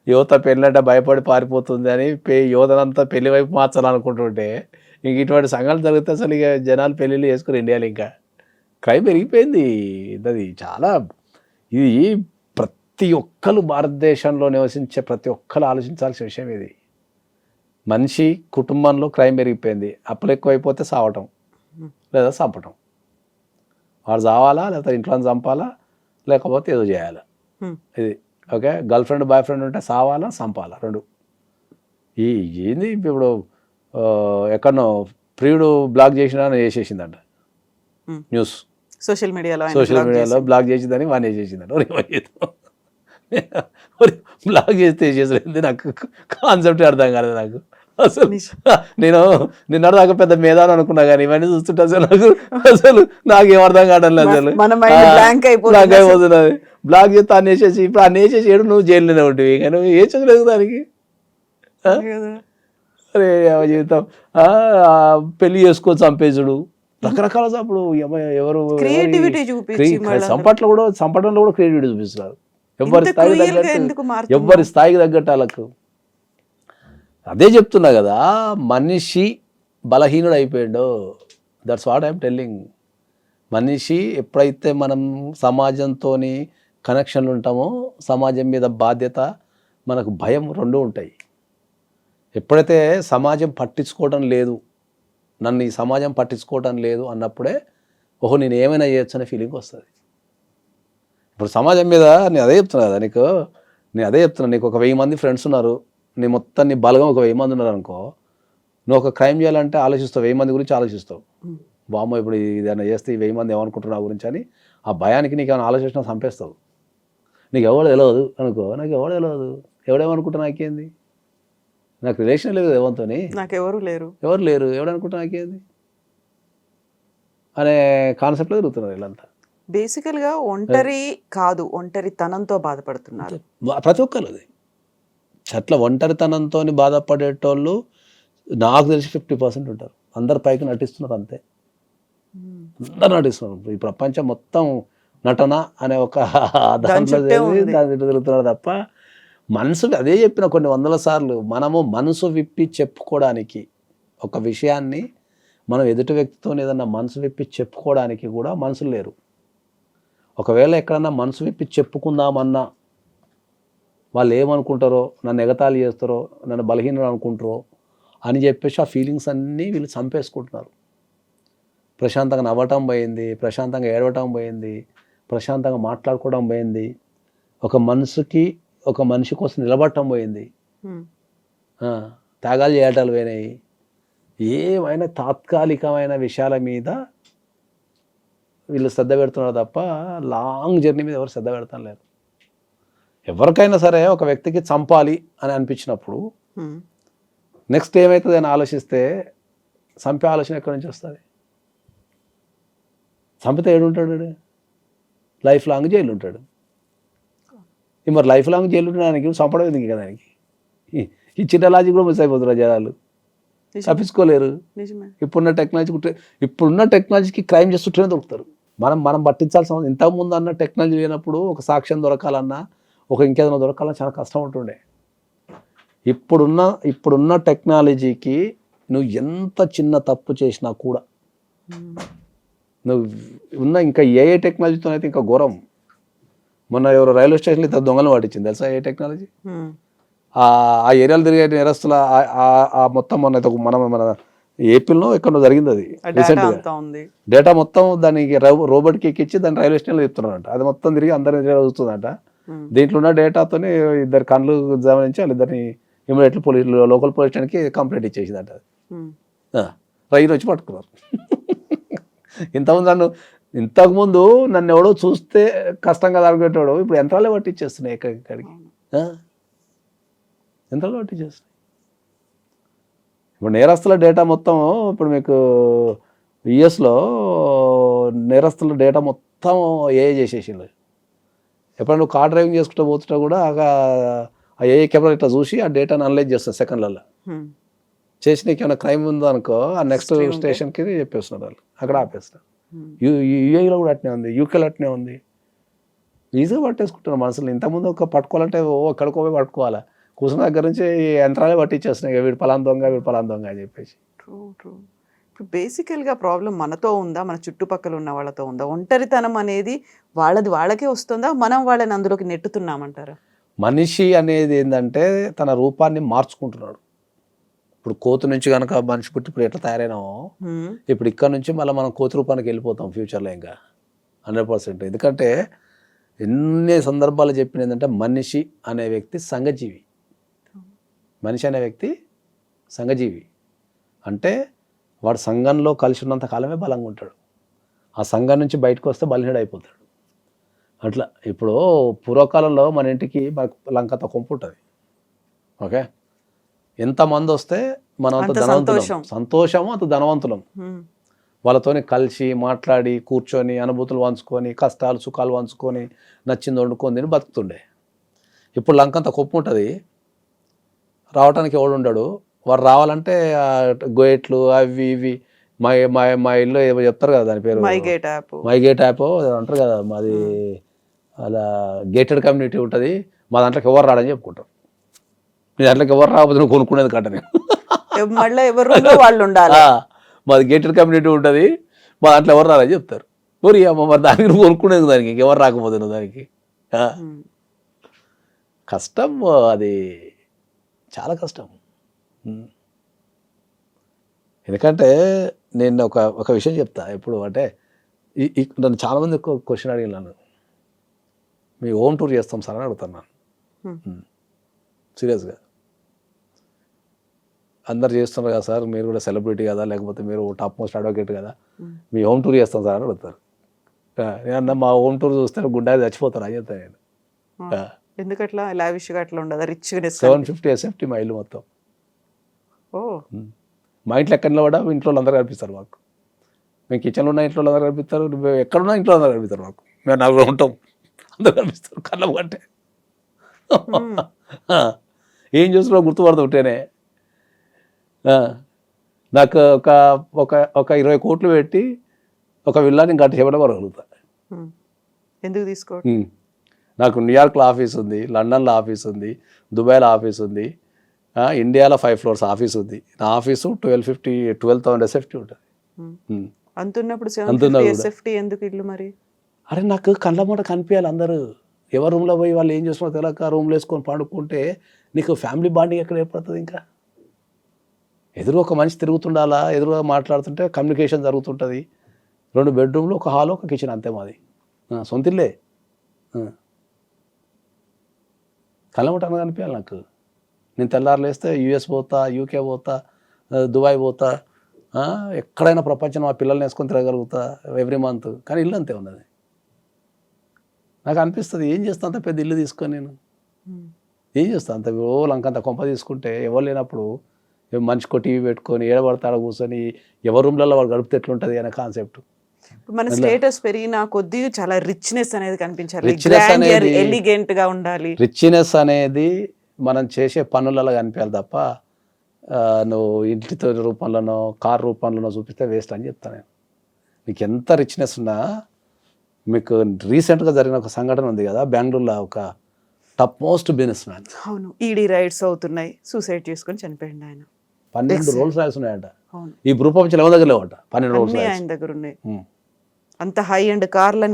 Speaker 3: యువత పెళ్ళంటే భయపడి పారిపోతుంది అని యువతనంతా పెళ్లి వైపు మార్చాలనుకుంటుంటే ఇంక ఇటువంటి సంఘటనలు జరిగితే అసలు ఇక జనాలు పెళ్ళిళ్ళు చేసుకుని ఇండియాలో ఇంకా క్రైమ్ పెరిగిపోయింది. అది చాలా ఇది ప్రతి ఒక్కరు భారతదేశంలో నివసించే ప్రతి ఒక్కరు ఆలోచించాల్సిన విషయం ఇది. మనిషి కుటుంబంలో క్రైమ్ పెరిగిపోయింది. అప్పులు ఎక్కువైపోతే సావటం లేదా చంపటం. వాడు చావాలా లేకపోతే ఇంట్లో చంపాలా లేకపోతే ఏదో చేయాలా. ఇది okay. Girl friend boy friend ఉంటే సావాలా చంపాలా 2. ఏంది ఇప్పుడు ఎక్కడనో ప్రియుడు బ్లాక్ చేసినా చేసేసిందంట న్యూస్.
Speaker 2: సోషల్ మీడియాలో
Speaker 3: బ్లాక్ చేసిందని వాడిని వేసేసిందంట. బ్లాక్ చేస్తే వేసేసింది. నాకు కాన్సెప్ట్ అర్థం కాలేదు నాకు అసలు. నేను నిన్నటిదాకా పెద్ద మేధాని అనుకున్నా కానీ ఇవన్నీ చూస్తుంటే అసలు నాకేం అర్థం కావడం లేదు. అసలు బ్లాక్ అయిపోతున్నది. బ్లాక్ చేస్తే అన్ని వేసేసి ఇప్పుడు అన్ని వేసేసి ఏడు నువ్వు జైల్లోనే ఉంటుంది. కానీ నువ్వు ఏ చదువులేదు దానికి. అరే జీవితం పెళ్లి చేసుకోవచ్చు చంపేసుడు రకరకాల చంపుడు. ఎవరు చంపడంలో కూడా క్రియేటివిటీ చూపిస్తున్నారు. ఎవరి స్థాయికి తగ్గట్టు వాళ్ళకు. అదే చెప్తున్నా కదా, మనిషి బలహీనుడు అయిపోయాడు. That's what I'm telling. మనిషి ఎప్పుడైతే మనం సమాజంతో కనెక్షన్లు ఉంటామో సమాజం మీద బాధ్యత మనకు భయం 2 ఉంటాయి. ఎప్పుడైతే సమాజం పట్టించుకోవడం లేదు, నన్ను ఈ సమాజం పట్టించుకోవడం లేదు అన్నప్పుడే ఓహో నేను ఏమైనా చేయొచ్చు అనే ఫీలింగ్ వస్తుంది. ఇప్పుడు సమాజం మీద నేను అదే చెప్తున్నా కదా నీకు. నీకు ఒక 1000 మంది ఫ్రెండ్స్ ఉన్నారు, నీ మొత్తం నీ బలగం ఒక 1000 మంది ఉన్నారు అనుకో, నువ్వు ఒక క్రైమ్ చేయాలంటే ఆలోచిస్తావు, 1000 మంది గురించి ఆలోచిస్తావు. బామ్మ ఇప్పుడు ఏదైనా చేస్తే ఈ 1000 మంది ఏమనుకుంటున్నావు గురించి అని ఆ భయానికి నీకు ఏమైనా ఆలోచించినా చంపేస్తావు. నీకు ఎవడు తెలియదు అనుకో, నాకు ఎవడు తెలియదు, ఎవడేమనుకుంటా నాకేంది, నాకు రిలేషన్ లేదు ఎవరితో,
Speaker 2: నాకు ఎవరు
Speaker 3: లేరు, ఎవడనుకుంటా నాకేంది అనే కాన్సెప్ట్లో తిరుగుతున్నారు వీళ్ళంతా.
Speaker 2: బేసికల్గా ఒంటరి కాదు, ఒంటరితనంతో బాధపడుతున్నారు
Speaker 3: ప్రతి ఒక్కరు. అది అట్లా ఒంటరితనంతో బాధపడేటోళ్ళు నాకు తెలిసి 50% ఉంటారు. అందరు పైకి నటిస్తున్నారు అంతే. అందరు నటిస్తున్నారు. ఈ ప్రపంచం మొత్తం నటన అనే ఒక దాంట్లో తిరుగుతున్నారు తప్ప మనసు, అదే చెప్పిన కొన్ని 100 సార్లు, మనము మనసు విప్పి చెప్పుకోవడానికి ఒక విషయాన్ని మనం ఎదుటి వ్యక్తితో ఏదన్నా మనసు విప్పి చెప్పుకోవడానికి కూడా మనుషులు లేరు. ఒకవేళ ఎక్కడన్నా మనసు విప్పి చెప్పుకుందామన్నా వాళ్ళు ఏమనుకుంటారో, నన్ను ఎగతాళి చేస్తారో, నన్ను బలహీనుడు అనుకుంటారో అని చెప్పేసి ఆ ఫీలింగ్స్ అన్నీ వీళ్ళు చంపేసుకుంటున్నారు. ప్రశాంతంగా నవ్వటం పోయింది, ప్రశాంతంగా ఏడవటం పోయింది, ప్రశాంతంగా మాట్లాడుకోవడం పోయింది, ఒక మనిషి కోసం నిలబడటం పోయింది, త్యాగాలు చేయటాలు పోయినాయి. ఏమైనా తాత్కాలికమైన విషయాల మీద వీళ్ళు శ్రద్ధ పెడుతున్నారు తప్ప లాంగ్ జర్నీ మీద ఎవరు శ్రద్ధ పెడతాం లేదు. ఎవరికైనా సరే ఒక వ్యక్తికి చంపాలి అని అనిపించినప్పుడు నెక్స్ట్ ఏమవుతుంది అని ఆలోచిస్తే చంపే ఆలోచన ఎక్కడి నుంచి వస్తుంది? చంపితే ఏడుంటాడు? లైఫ్ లాంగ్ జైలు ఉంటాడు. మరి లైఫ్ లాంగ్ జైలు ఉండడానికి చంపడం ఎందుకు కదా? దానికి ఈ చిన్న లాజిక్ కూడా మిస్ అయిపోతున్నారు జనాలు, తప్పించుకోలేరు. ఇప్పుడున్న టెక్నాలజీకి క్రైమ్ చేస్తుంటేనే దొరుకుతారు. మనం పట్టించాల్సిన ఇంతకుముందు అన్న టెక్నాలజీ లేనప్పుడు ఒక సాక్ష్యం దొరకాలన్నా, ఒక ఇంకేదైనా దొరకాలన్నా చాలా కష్టం ఉంటుండే. ఇప్పుడున్న టెక్నాలజీకి నువ్వు ఎంత చిన్న తప్పు చేసినా కూడా నువ్వు ఇంకా ఏ టెక్నాలజీతో అయితే ఇంకా ఘోరం. మొన్న ఎవరు రైల్వే స్టేషన్లో ఇద్దరు దొంగలు పట్టించింది తెలుసా? ఏ టెక్నాలజీ? ఆ ఏరియాలో తిరిగే నేరస్తుల మొత్తం మన ఏపీలో ఎక్కడో జరిగింది అది రీసెంట్గా. డేటా మొత్తం దానికి రోబోట్కి ఎక్కించి దాన్ని రైల్వే స్టేషన్లో చెప్తున్నారంట. అది మొత్తం తిరిగి అందరినీ చూస్తుందంట. దీంట్లో ఉన్న డేటాతోనే 2 కళ్ళు గమనించి వాళ్ళిద్దరిని ఇమీడియట్లీ లోకల్ పోలీస్ స్టేషన్కి కంప్లైంట్ ఇచ్చేసిందంట. రైలు వచ్చి పట్టుకున్నారు. ఇంతకుముందు నన్ను ఎవడో చూస్తే కష్టంగా తగ్గేటోడు ఇప్పుడు యంత్రాలే పట్టించేస్తున్నాయి ఎక్కడికి. యంత్రాలు పట్టించేస్తున్నాయి. ఇప్పుడు నేరస్తుల డేటా మొత్తం ఇప్పుడు మీకు యుఎస్లో నేరస్తుల డేటా మొత్తం ఏఐ చేసేసింది. ఎప్పుడైనా నువ్వు కార్ డ్రైవింగ్ చేసుకుంటూ పోతుంటా కూడా ఆ ఏఐ కెమెరా ఇట్లా చూసి ఆ డేటాను అనలైజ్ చేస్తుంది సెకండ్లలో. చేసి నీకు ఏమైనా క్రైమ్ ఉందో అనుకో ఆ నెక్స్ట్ స్టేషన్కి చెప్పేస్తున్నారు వాళ్ళు, అక్కడ ఆపేస్తారు. యూఏలో కూడా అట్నే ఉంది, యూకేలో అట్నే ఉంది. ఈజీగా పట్టేసుకుంటున్నారు మనుషులు. ఇంతకుముందు ఒక పట్టుకోవాలంటే ఎక్కడికో పోయి పట్టుకోవాలా, కూర్చున్న దగ్గర నుంచి యంత్రాలే పట్టించేస్తున్నాయి, వీడు పలానా దొంగ వీడు పలానా దొంగ అని చెప్పేసి.
Speaker 2: ట్రూ. ఇప్పుడు బేసికల్గా ప్రాబ్లం మనతో ఉందా, మన చుట్టుపక్కల ఉన్న వాళ్ళతో ఉందా? ఒంటరితనం అనేది వాళ్ళకే వస్తుందా, మనం వాళ్ళని అందులోకి నెట్టుతున్నామంటారా?
Speaker 3: మనిషి అనేది ఏంటంటే తన రూపాన్ని మార్చుకుంటున్నాడు. ఇప్పుడు కోతి నుంచి కనుక మనిషి పుట్టి ఇప్పుడు ఎట్లా తయారైనామో ఇప్పుడు ఇక్కడ నుంచి మళ్ళీ మనం కోతి రూపానికి వెళ్ళిపోతాం ఫ్యూచర్లో ఇంకా 100%. ఎందుకంటే ఎన్ని సందర్భాలు చెప్పిన ఏంటంటే మనిషి అనే వ్యక్తి సంఘజీవి. మనిషి అనే వ్యక్తి సంఘజీవి అంటే వాడు సంఘంలో కలిసి ఉన్నంత కాలమే బలంగా ఉంటాడు. ఆ సంఘం నుంచి బయటకు వస్తే బలహీనుడు అయిపోతాడు. అట్లా ఇప్పుడు పూర్వకాలంలో మన ఇంటికి మనకు లంకంత కొంపు ఉంటుంది. ఓకే, ఎంతమంది వస్తే మనం అంత ధనవంతులం, సంతోషము అంత ధనవంతులం. వాళ్ళతోని కలిసి మాట్లాడి కూర్చొని అనుభూతులు పంచుకొని కష్టాలు సుఖాలు పంచుకొని నచ్చింది వండుకొని తిని బతుకుతుండే. ఇప్పుడు లంకంత కొప్పు ఉంటుంది, రావడానికి ఎవడు ఉండడు. వాడు రావాలంటే గేట్లు అవి ఇవి మా ఇల్లు ఏమో చెప్తారు కదా దాని పేరు, మైగేట్ యాప్ అంటారు కదా, మాది అలా గేటెడ్ కమ్యూనిటీ ఉంటుంది, మా దాంట్లోకి ఎవరు రాడని చెప్పుకుంటాం. మీ దాంట్లోకి ఎవరు రాకపోతే నువ్వు కొనుక్కునేది కట్ట నేను
Speaker 2: మళ్ళీ ఎవరు వాళ్ళు ఉండాలి,
Speaker 3: మాది గేటెడ్ కమ్యూనిటీ ఉంటుంది, మా దాంట్లో ఎవరు రాదని చెప్తారు. మరి అమ్మ మరి దానికి నువ్వు కొనుక్కునేది దానికి ఎవరు రాకపోతే నువ్వు దానికి. కష్టం అది, చాలా కష్టం. ఎందుకంటే నేను ఒక విషయం చెప్తా ఎప్పుడు అంటే, నన్ను చాలామంది క్వశ్చన్ అడిగినాను, మీ హోమ్ టూర్ చేస్తాం సార్ అని అడుగుతున్నాను సీరియస్గా. అందరు చేస్తున్నారు కదా సార్, మీరు కూడా సెలబ్రిటీ కదా, లేకపోతే మీరు టాప్ మోస్ట్ అడ్వకేట్ కదా, మీ హోమ్ టూర్ చేస్తాం సార్ అని అడుగుతారు. నేను మా హోమ్ టూర్ చూస్తే గుండా చచ్చిపోతారు అని చెప్తాను నేను.
Speaker 2: ఎందుకట్లా లావిష్గా అట్లా ఉండదు, రిచ్గా
Speaker 3: 750 SFT మా ఇల్లు మొత్తం. మా ఇంట్లో ఎక్కడ కూడా ఇంట్లో అందరూ కనిపిస్తారు మాకు. మేము కిచెన్లో ఉన్న ఇంట్లో అందరూ కనిపిస్తారు, ఎక్కడున్నా ఇంట్లో అందరూ కనిపిస్తారు మాకు. మేము నలుగురు ఉంటాం, అందరూ కనిపిస్తారు కళ్ళం కంటే. ఏం చూస్తున్నా గుర్తుపడతా ఉంటేనే. నాకు ఒక 20 కోట్లు పెట్టి ఒక విల్లాని గంట చెప్పడం కొనగలుగుతా.
Speaker 2: ఎందుకు తీసుకో?
Speaker 3: నాకు న్యూయార్క్లో ఆఫీస్ ఉంది, లండన్లో ఆఫీస్ ఉంది, దుబాయ్లో ఆఫీస్ ఉంది, ఇండియాలో 5 floors ఆఫీస్ ఉంది. నా ఆఫీసు 12,000 SFT ఉంటుంది.
Speaker 2: అంతున్నప్పుడు 750 SFT ఎందుకు ఇల్లు మరి?
Speaker 3: అరే నాకు కళ్ళ మూట కనిపించాలి అందరూ. ఎవరు రూమ్లో పోయి వాళ్ళు ఏం చేస్తున్నారో తెలియక రూమ్లో వేసుకొని పండుకుంటే నీకు ఫ్యామిలీ బాండింగ్ ఎక్కడ ఏర్పడుతుంది? ఇంకా ఎదురు ఒక మనిషి తిరుగుతుండాలా, ఎదురుగా మాట్లాడుతుంటే కమ్యూనికేషన్ జరుగుతుంటుంది. 2 బెడ్రూమ్లు, ఒక హాల్, ఒక కిచెన్, అంతే మాది. సొంతిల్లే. కళ్ళముట అనగా కనిపించాలి నాకు. నేను తెల్లారులు వేస్తే US పోతా, UK పోతా, దుబాయ్ పోతా, ఎక్కడైనా ప్రపంచం మా పిల్లల్ని వేసుకొని తిరగలుగుతా ఎవ్రీ మంత్. కానీ ఇల్లు అంతే ఉన్నది. నాకు అనిపిస్తుంది ఏం చేస్తా అంత పెద్ద ఇల్లు తీసుకొని నేను ఏం చేస్తా అంత లంకంత కొంప తీసుకుంటే ఎవరు లేనప్పుడు మనిషికో టీవీ పెట్టుకొని ఏడబడతాడ కూర్చొని ఎవరి రూమ్లలో వాడు గడిపితే ఎట్లుంటుంది అనే కాన్సెప్ట్.
Speaker 2: మన స్టేటస్ పెరిగిన కొద్ది చాలా రిచ్నెస్ అనేది కనిపించాలి, ఎలిగెంట్ గా ఉండాలి.
Speaker 3: రిచ్నెస్ అనేది మనం చేసే పనులలో కనిపించాలి తప్ప నువ్వు ఇంటితో రూపంలోనో కార్ రూపంలోనో చూపిస్తే వేస్ట్ అని చెప్తాను నేను. నీకు ఎంత రిచ్నెస్ ఉన్నా, మీకు రీసెంట్గా జరిగిన ఒక సంఘటన ఉంది కదా బెంగళూరులో, ఒక టాప్ మోస్ట్ బిజినెస్ మ్యాన్.
Speaker 2: అవును, ఈడీ రైడ్స్ అవుతున్నాయి, సూసైడ్ చేసుకొని చనిపోయింది ఆయన.
Speaker 3: 12 రోల్స్ రాయల్స్ ఉన్నాయంట ఈ ప్రపంచంలో ఎవరి దగ్గర లేవట. 12 రోల్స్ రాయల్స్
Speaker 2: ఆయన దగ్గర ఉన్నాయి. అంత హై అండ్ కార్లు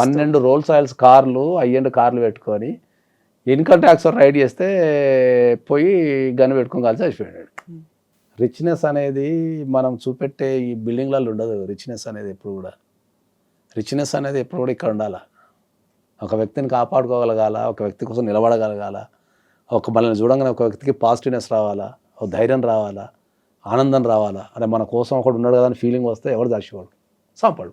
Speaker 3: 12 రోల్స్ రాయల్స్ కార్లు, హై అండ్ కార్లు పెట్టుకొని ఇన్కమ్ ట్యాక్స్ రైడ్ చేస్తే పోయి గన్ పెట్టుకొని కలిసి చచ్చిపోయాడు. రిచ్నెస్ అనేది మనం చూపెట్టే ఈ బిల్డింగ్లలో ఉండదు. రిచ్నెస్ అనేది ఎప్పుడు కూడా ఇక్కడ ఉండాలి. ఒక వ్యక్తిని కాపాడుకోగలగాల, ఒక వ్యక్తి కోసం నిలబడగలగాల, మనల్ని చూడంగానే ఒక వ్యక్తికి పాజిటివ్నెస్ రావాలా, ఒక ధైర్యం రావాలా, ఆనందం రావాలా, అరే మన కోసం ఒకడు ఉన్నాడు కదా అని ఫీలింగ్ వస్తే ఎవరు చచ్చిపోడు, చంపడు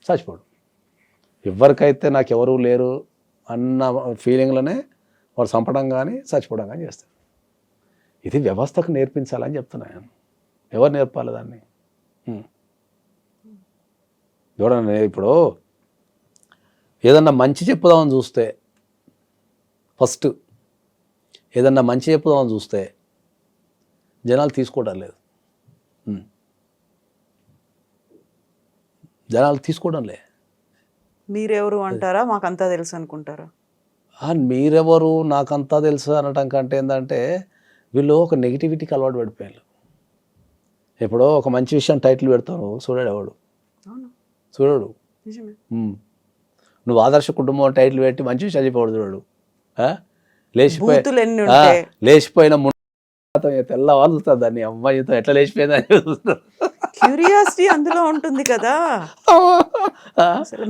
Speaker 3: చచ్చిపోడు. ఎవరికైతే నాకు ఎవరు లేరు అన్న ఫీలింగ్లోనే వాడు చంపడం కానీ చచ్చిపోవడం కానీ చేస్తాడు. ఇది వ్యవస్థకు నేర్పించాలని చెప్తున్నాను. ఎవరు నేర్పాలి దాన్ని? ఎవడన్నా ఇప్పుడు ఏదన్నా మంచి చెప్పుదామని చూస్తే, ఫస్ట్ ఏదన్నా మంచి చెప్పుదామని చూస్తే జనాలు తీసుకోవడం లేదు. జనాలు తీసుకోవడం లే.
Speaker 2: మీరెవరు అంటారా, మాకంతా తెలుసు అనుకుంటారా?
Speaker 3: మీరెవరు నాకంతా తెలుసు అనటం కంటే ఏంటంటే వీళ్ళు ఒక నెగిటివిటీకి అలవాటు పడిపోయారు. ఇప్పుడు ఒక మంచి విషయం టైటిల్ పెడతాను, చూడాడు ఎవడు, చూడడు. నువ్వు ఆదర్శ కుటుంబం టైటిల్ పెట్టి మంచి విషయాలు చెప్పేవాడు చూడడు. లేచిపోయిన తెల్లవాళ్ళు చూస్తారు దాన్ని, అమ్మాయితో ఎట్లా లేచిపోయిందని చూస్తారు.
Speaker 2: క్యూరియాసిటీ అందులో ఉంటుంది కదా.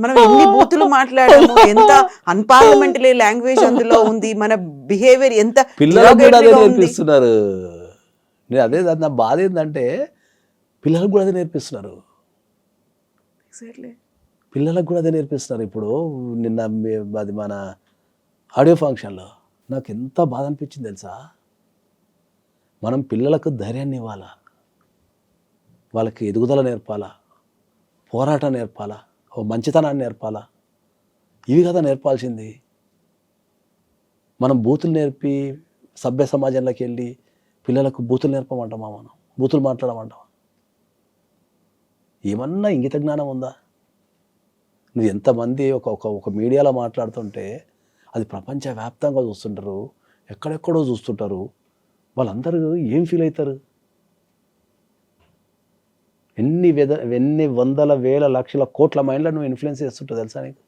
Speaker 2: మనం ఎన్ని బూతులు మాట్లాడాము, ఎంత అన్పార్లమెంటరీ లాంగ్వేజ్ అందులో ఉంది, మన బిహేవియర్ ఎంత
Speaker 3: పిల్లలకు కూడా అదే నేర్పిస్తున్నారు. నేను అదే నా బాధ ఏంటంటే పిల్లలకు కూడా అదే నేర్పిస్తున్నారు. పిల్లలకు కూడా అదే నేర్పిస్తున్నారు. ఇప్పుడు నిన్న అది మన ఆడియో ఫంక్షన్లో నాకు ఎంత బాధ అనిపించింది తెలుసా. మనం పిల్లలకు ధైర్యాన్ని ఇవ్వాలా, వాళ్ళకి ఎదుగుదల నేర్పాలా, పోరాటం నేర్పాలా, ఓ మంచితనాన్ని నేర్పాలా, ఇవి కదా నేర్పాల్సింది. మనం బూతులు నేర్పి సభ్య సమాజంలోకి వెళ్ళి పిల్లలకు బూతులు నేర్పమంటామా, మనం బూతులు మాట్లాడమంటామా? ఏమన్నా ఇంగిత జ్ఞానం ఉందా? నువ్వు ఎంతమంది ఒక మీడియాలో మాట్లాడుతుంటే అది ప్రపంచవ్యాప్తంగా చూస్తుంటారు, ఎక్కడెక్కడో చూస్తుంటారు. వాళ్ళందరూ ఏం ఫీల్ అవుతారు? ఎన్ని వందల వేల లక్షల కోట్ల మైండ్లో నువ్వు ఇన్ఫ్లుయెన్స్ చేస్తుంటావు తెలుసా నీకు?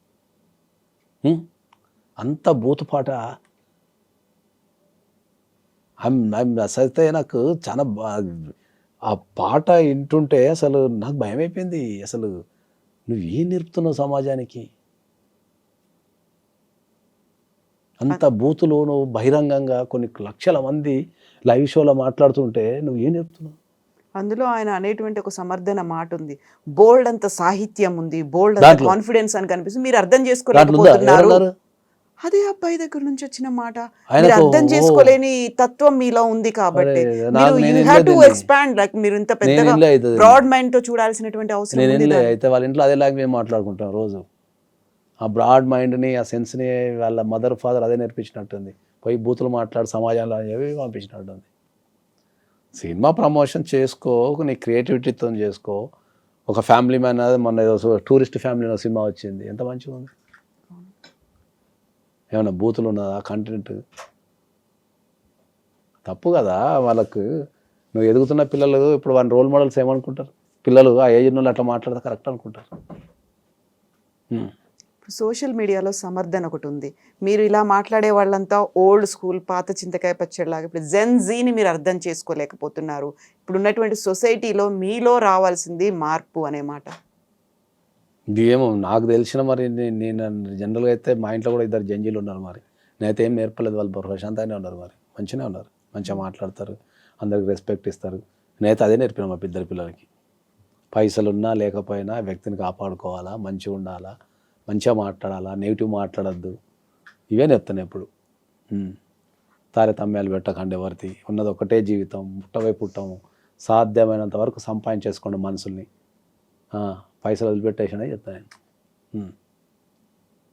Speaker 3: అంత బూతుపాట. అసలు నాకు చాలా ఆ పాట వింటుంటే అసలు నాకు భయం అయిపోయింది. అసలు నువ్వు ఏం నేర్పుతున్నావు సమాజానికి? అంత బూతులు నువ్వు బహిరంగంగా కొన్ని లక్షల మంది లైవ్ షోలో మాట్లాడుతుంటే నువ్వు ఏం నేర్పుతున్నావు?
Speaker 2: అందులో ఆయన అనేటువంటి ఒక సమర్థన మాట ఉంది, బోల్డ్ అంత సాహిత్యం ఉంది, బోల్డ్ అంత కాన్ఫిడెన్స్ అని కనిపిస్తుంది, మీరు అర్థం చేసుకోలేకపోతున్నారు. అదే అబ్బాయి దగ్గర నుంచి వచ్చిన మాట. మీరు అర్థం చేసుకోలేని తత్వం మీలో ఉంది కాబట్టి మీరు హ్యావ్ టు ఎక్స్పాండ్. లైక్ మీరు ఇంత పెద్దగా బ్రాడ్ మైండ్ తో చూడాల్సినటువంటి అవసరం ఉంది.
Speaker 3: అయితే వాళ్ళ ఇంట్లో అదే లాగా మేము మాట్లాడుకుంటాం రోజు. ఆ బ్రాడ్ మైండ్ని, ఆ సెన్స్ని వాళ్ళ మదర్ ఫాదర్ అదే నేర్పించినట్టుంది. పోయి బూతులు మాట్లాడి సమాజంలో అనేవి పంపించినట్టుంది. సినిమా ప్రమోషన్ చేసుకో, నీ క్రియేటివిటీతో చేసుకో. ఒక ఫ్యామిలీ మ్యాన్ అనేది మొన్న ఏదో టూరిస్ట్ ఫ్యామిలీ సినిమా వచ్చింది, ఎంత మంచిగా ఉంది. ఏమన్నా బూతులు ఉన్నదా? కంటెంట్ తప్పు కదా వాళ్ళకు. నువ్వు ఎదుగుతున్న పిల్లలు ఇప్పుడు వాళ్ళ రోల్ మోడల్స్ ఏమనుకుంటారు? పిల్లలు ఆ ఏజ్ వాళ్ళు అట్లా మాట్లాడితే కరెక్ట్ అనుకుంటారు.
Speaker 2: సోషల్ మీడియాలో సమర్థన ఒకటి ఉంది. మీరు ఇలా మాట్లాడే వాళ్ళంతా ఓల్డ్ స్కూల్, పాత చింతకాయ పచ్చడిలాగా. ఇప్పుడు జెన్జీని మీరు అర్థం చేసుకోలేకపోతున్నారు. ఇప్పుడు ఉన్నటువంటి సొసైటీలో మీలో రావాల్సింది మార్పు అనే మాట.
Speaker 3: ఏమో నాకు తెలిసిన, మరి నేను జనరల్గా అయితే మా ఇంట్లో కూడా ఇద్దరు జంజీలు ఉన్నారు. మరి నేనైతే ఏం నేర్పలేదు. వాళ్ళు ప్రశాంతంగానే ఉన్నారు, మరి మంచిగానే ఉన్నారు, మంచిగా మాట్లాడతారు, అందరికి రెస్పెక్ట్ ఇస్తారు. నేనైతే అదే నేర్పిన మా ఇద్దరు పిల్లలకి. పైసలున్నా లేకపోయినా వ్యక్తిని కాపాడుకోవాలా, మంచిగా ఉండాలా, మంచిగా మాట్లాడాలా, నెగిటివ్ మాట్లాడద్దు, ఇవే నేర్పుతాను ఎప్పుడు. తారతమ్యాలు పెట్టకండి ఎవరిది. ఉన్నది ఒకటే జీవితం, పుట్టవై పుట్టము, సాధ్యమైనంత వరకు సంపాదించేసుకోండి మనుషుల్ని, పైసలు వదిలిపెట్టేసానే చెప్తాను నేను.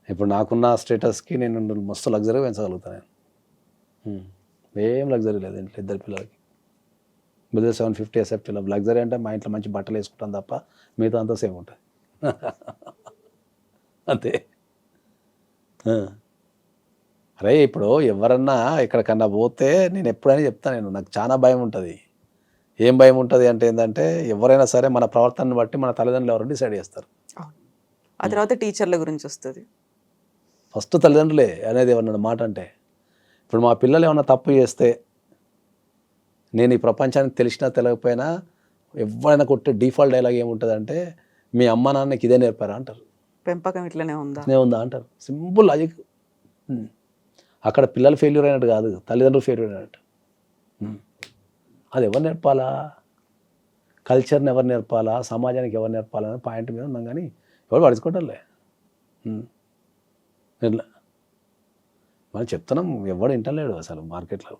Speaker 3: ఇప్పుడు నాకున్న స్టేటస్కి నేను మస్తు లగ్జరీ పెంచగలుగుతాను నేను. ఏం లగ్జరీ లేదు ఇంట్లో ఇద్దరు పిల్లలకి. బిలో 750 ఎసెప్ట్ లగ్జరీ అంటే మా ఇంట్లో మంచి బట్టలు వేసుకుంటాను తప్ప మిగతా అంతా సేమ్ ఉంటుంది అంతే. అరే ఇప్పుడు ఎవరన్నా ఎక్కడికన్నా పోతే నేను ఎప్పుడైనా చెప్తాను, నాకు చాలా భయం ఉంటుంది. ఏం భయం ఉంటుంది అంటే ఏంటంటే ఎవరైనా సరే మన ప్రవర్తనను బట్టి మన తల్లిదండ్రులు ఎవరు డిసైడ్ చేస్తారు.
Speaker 2: ఆ తర్వాత టీచర్ల గురించి వస్తుంది.
Speaker 3: ఫస్ట్ తల్లిదండ్రులే అనేది ఏమన్నా మాట అంటే. ఇప్పుడు మా పిల్లలు ఏమన్నా తప్పు చేస్తే నేను ఈ ప్రపంచానికి తెలిసినా తెలియకపోయినా ఎవరైనా కొట్టే డిఫాల్ట్ డైలాగ్ ఏముంటుంది అంటే, మీ అమ్మ నాన్నకి ఇదే నేర్పారా అంటారు.
Speaker 2: పెంపకం ఇట్లనే ఉందా
Speaker 3: అంటారు. Simple logic. అక్కడ పిల్లలు ఫెయిల్యూర్ అయినట్టు కాదు, తల్లిదండ్రులు ఫెయిల్యూర్ అయినట్టు. అది ఎవరు నేర్పాలా? కల్చర్ని ఎవరు నేర్పాలా? సమాజానికి ఎవరు నేర్పాలా అనే పాయింట్ మీద ఉన్నాం, కానీ ఎవరు పడుచుకోవటంలే. ఇట్లా మనం చెప్తున్నాం, ఎవడు వింటలేడు అసలు మార్కెట్లో.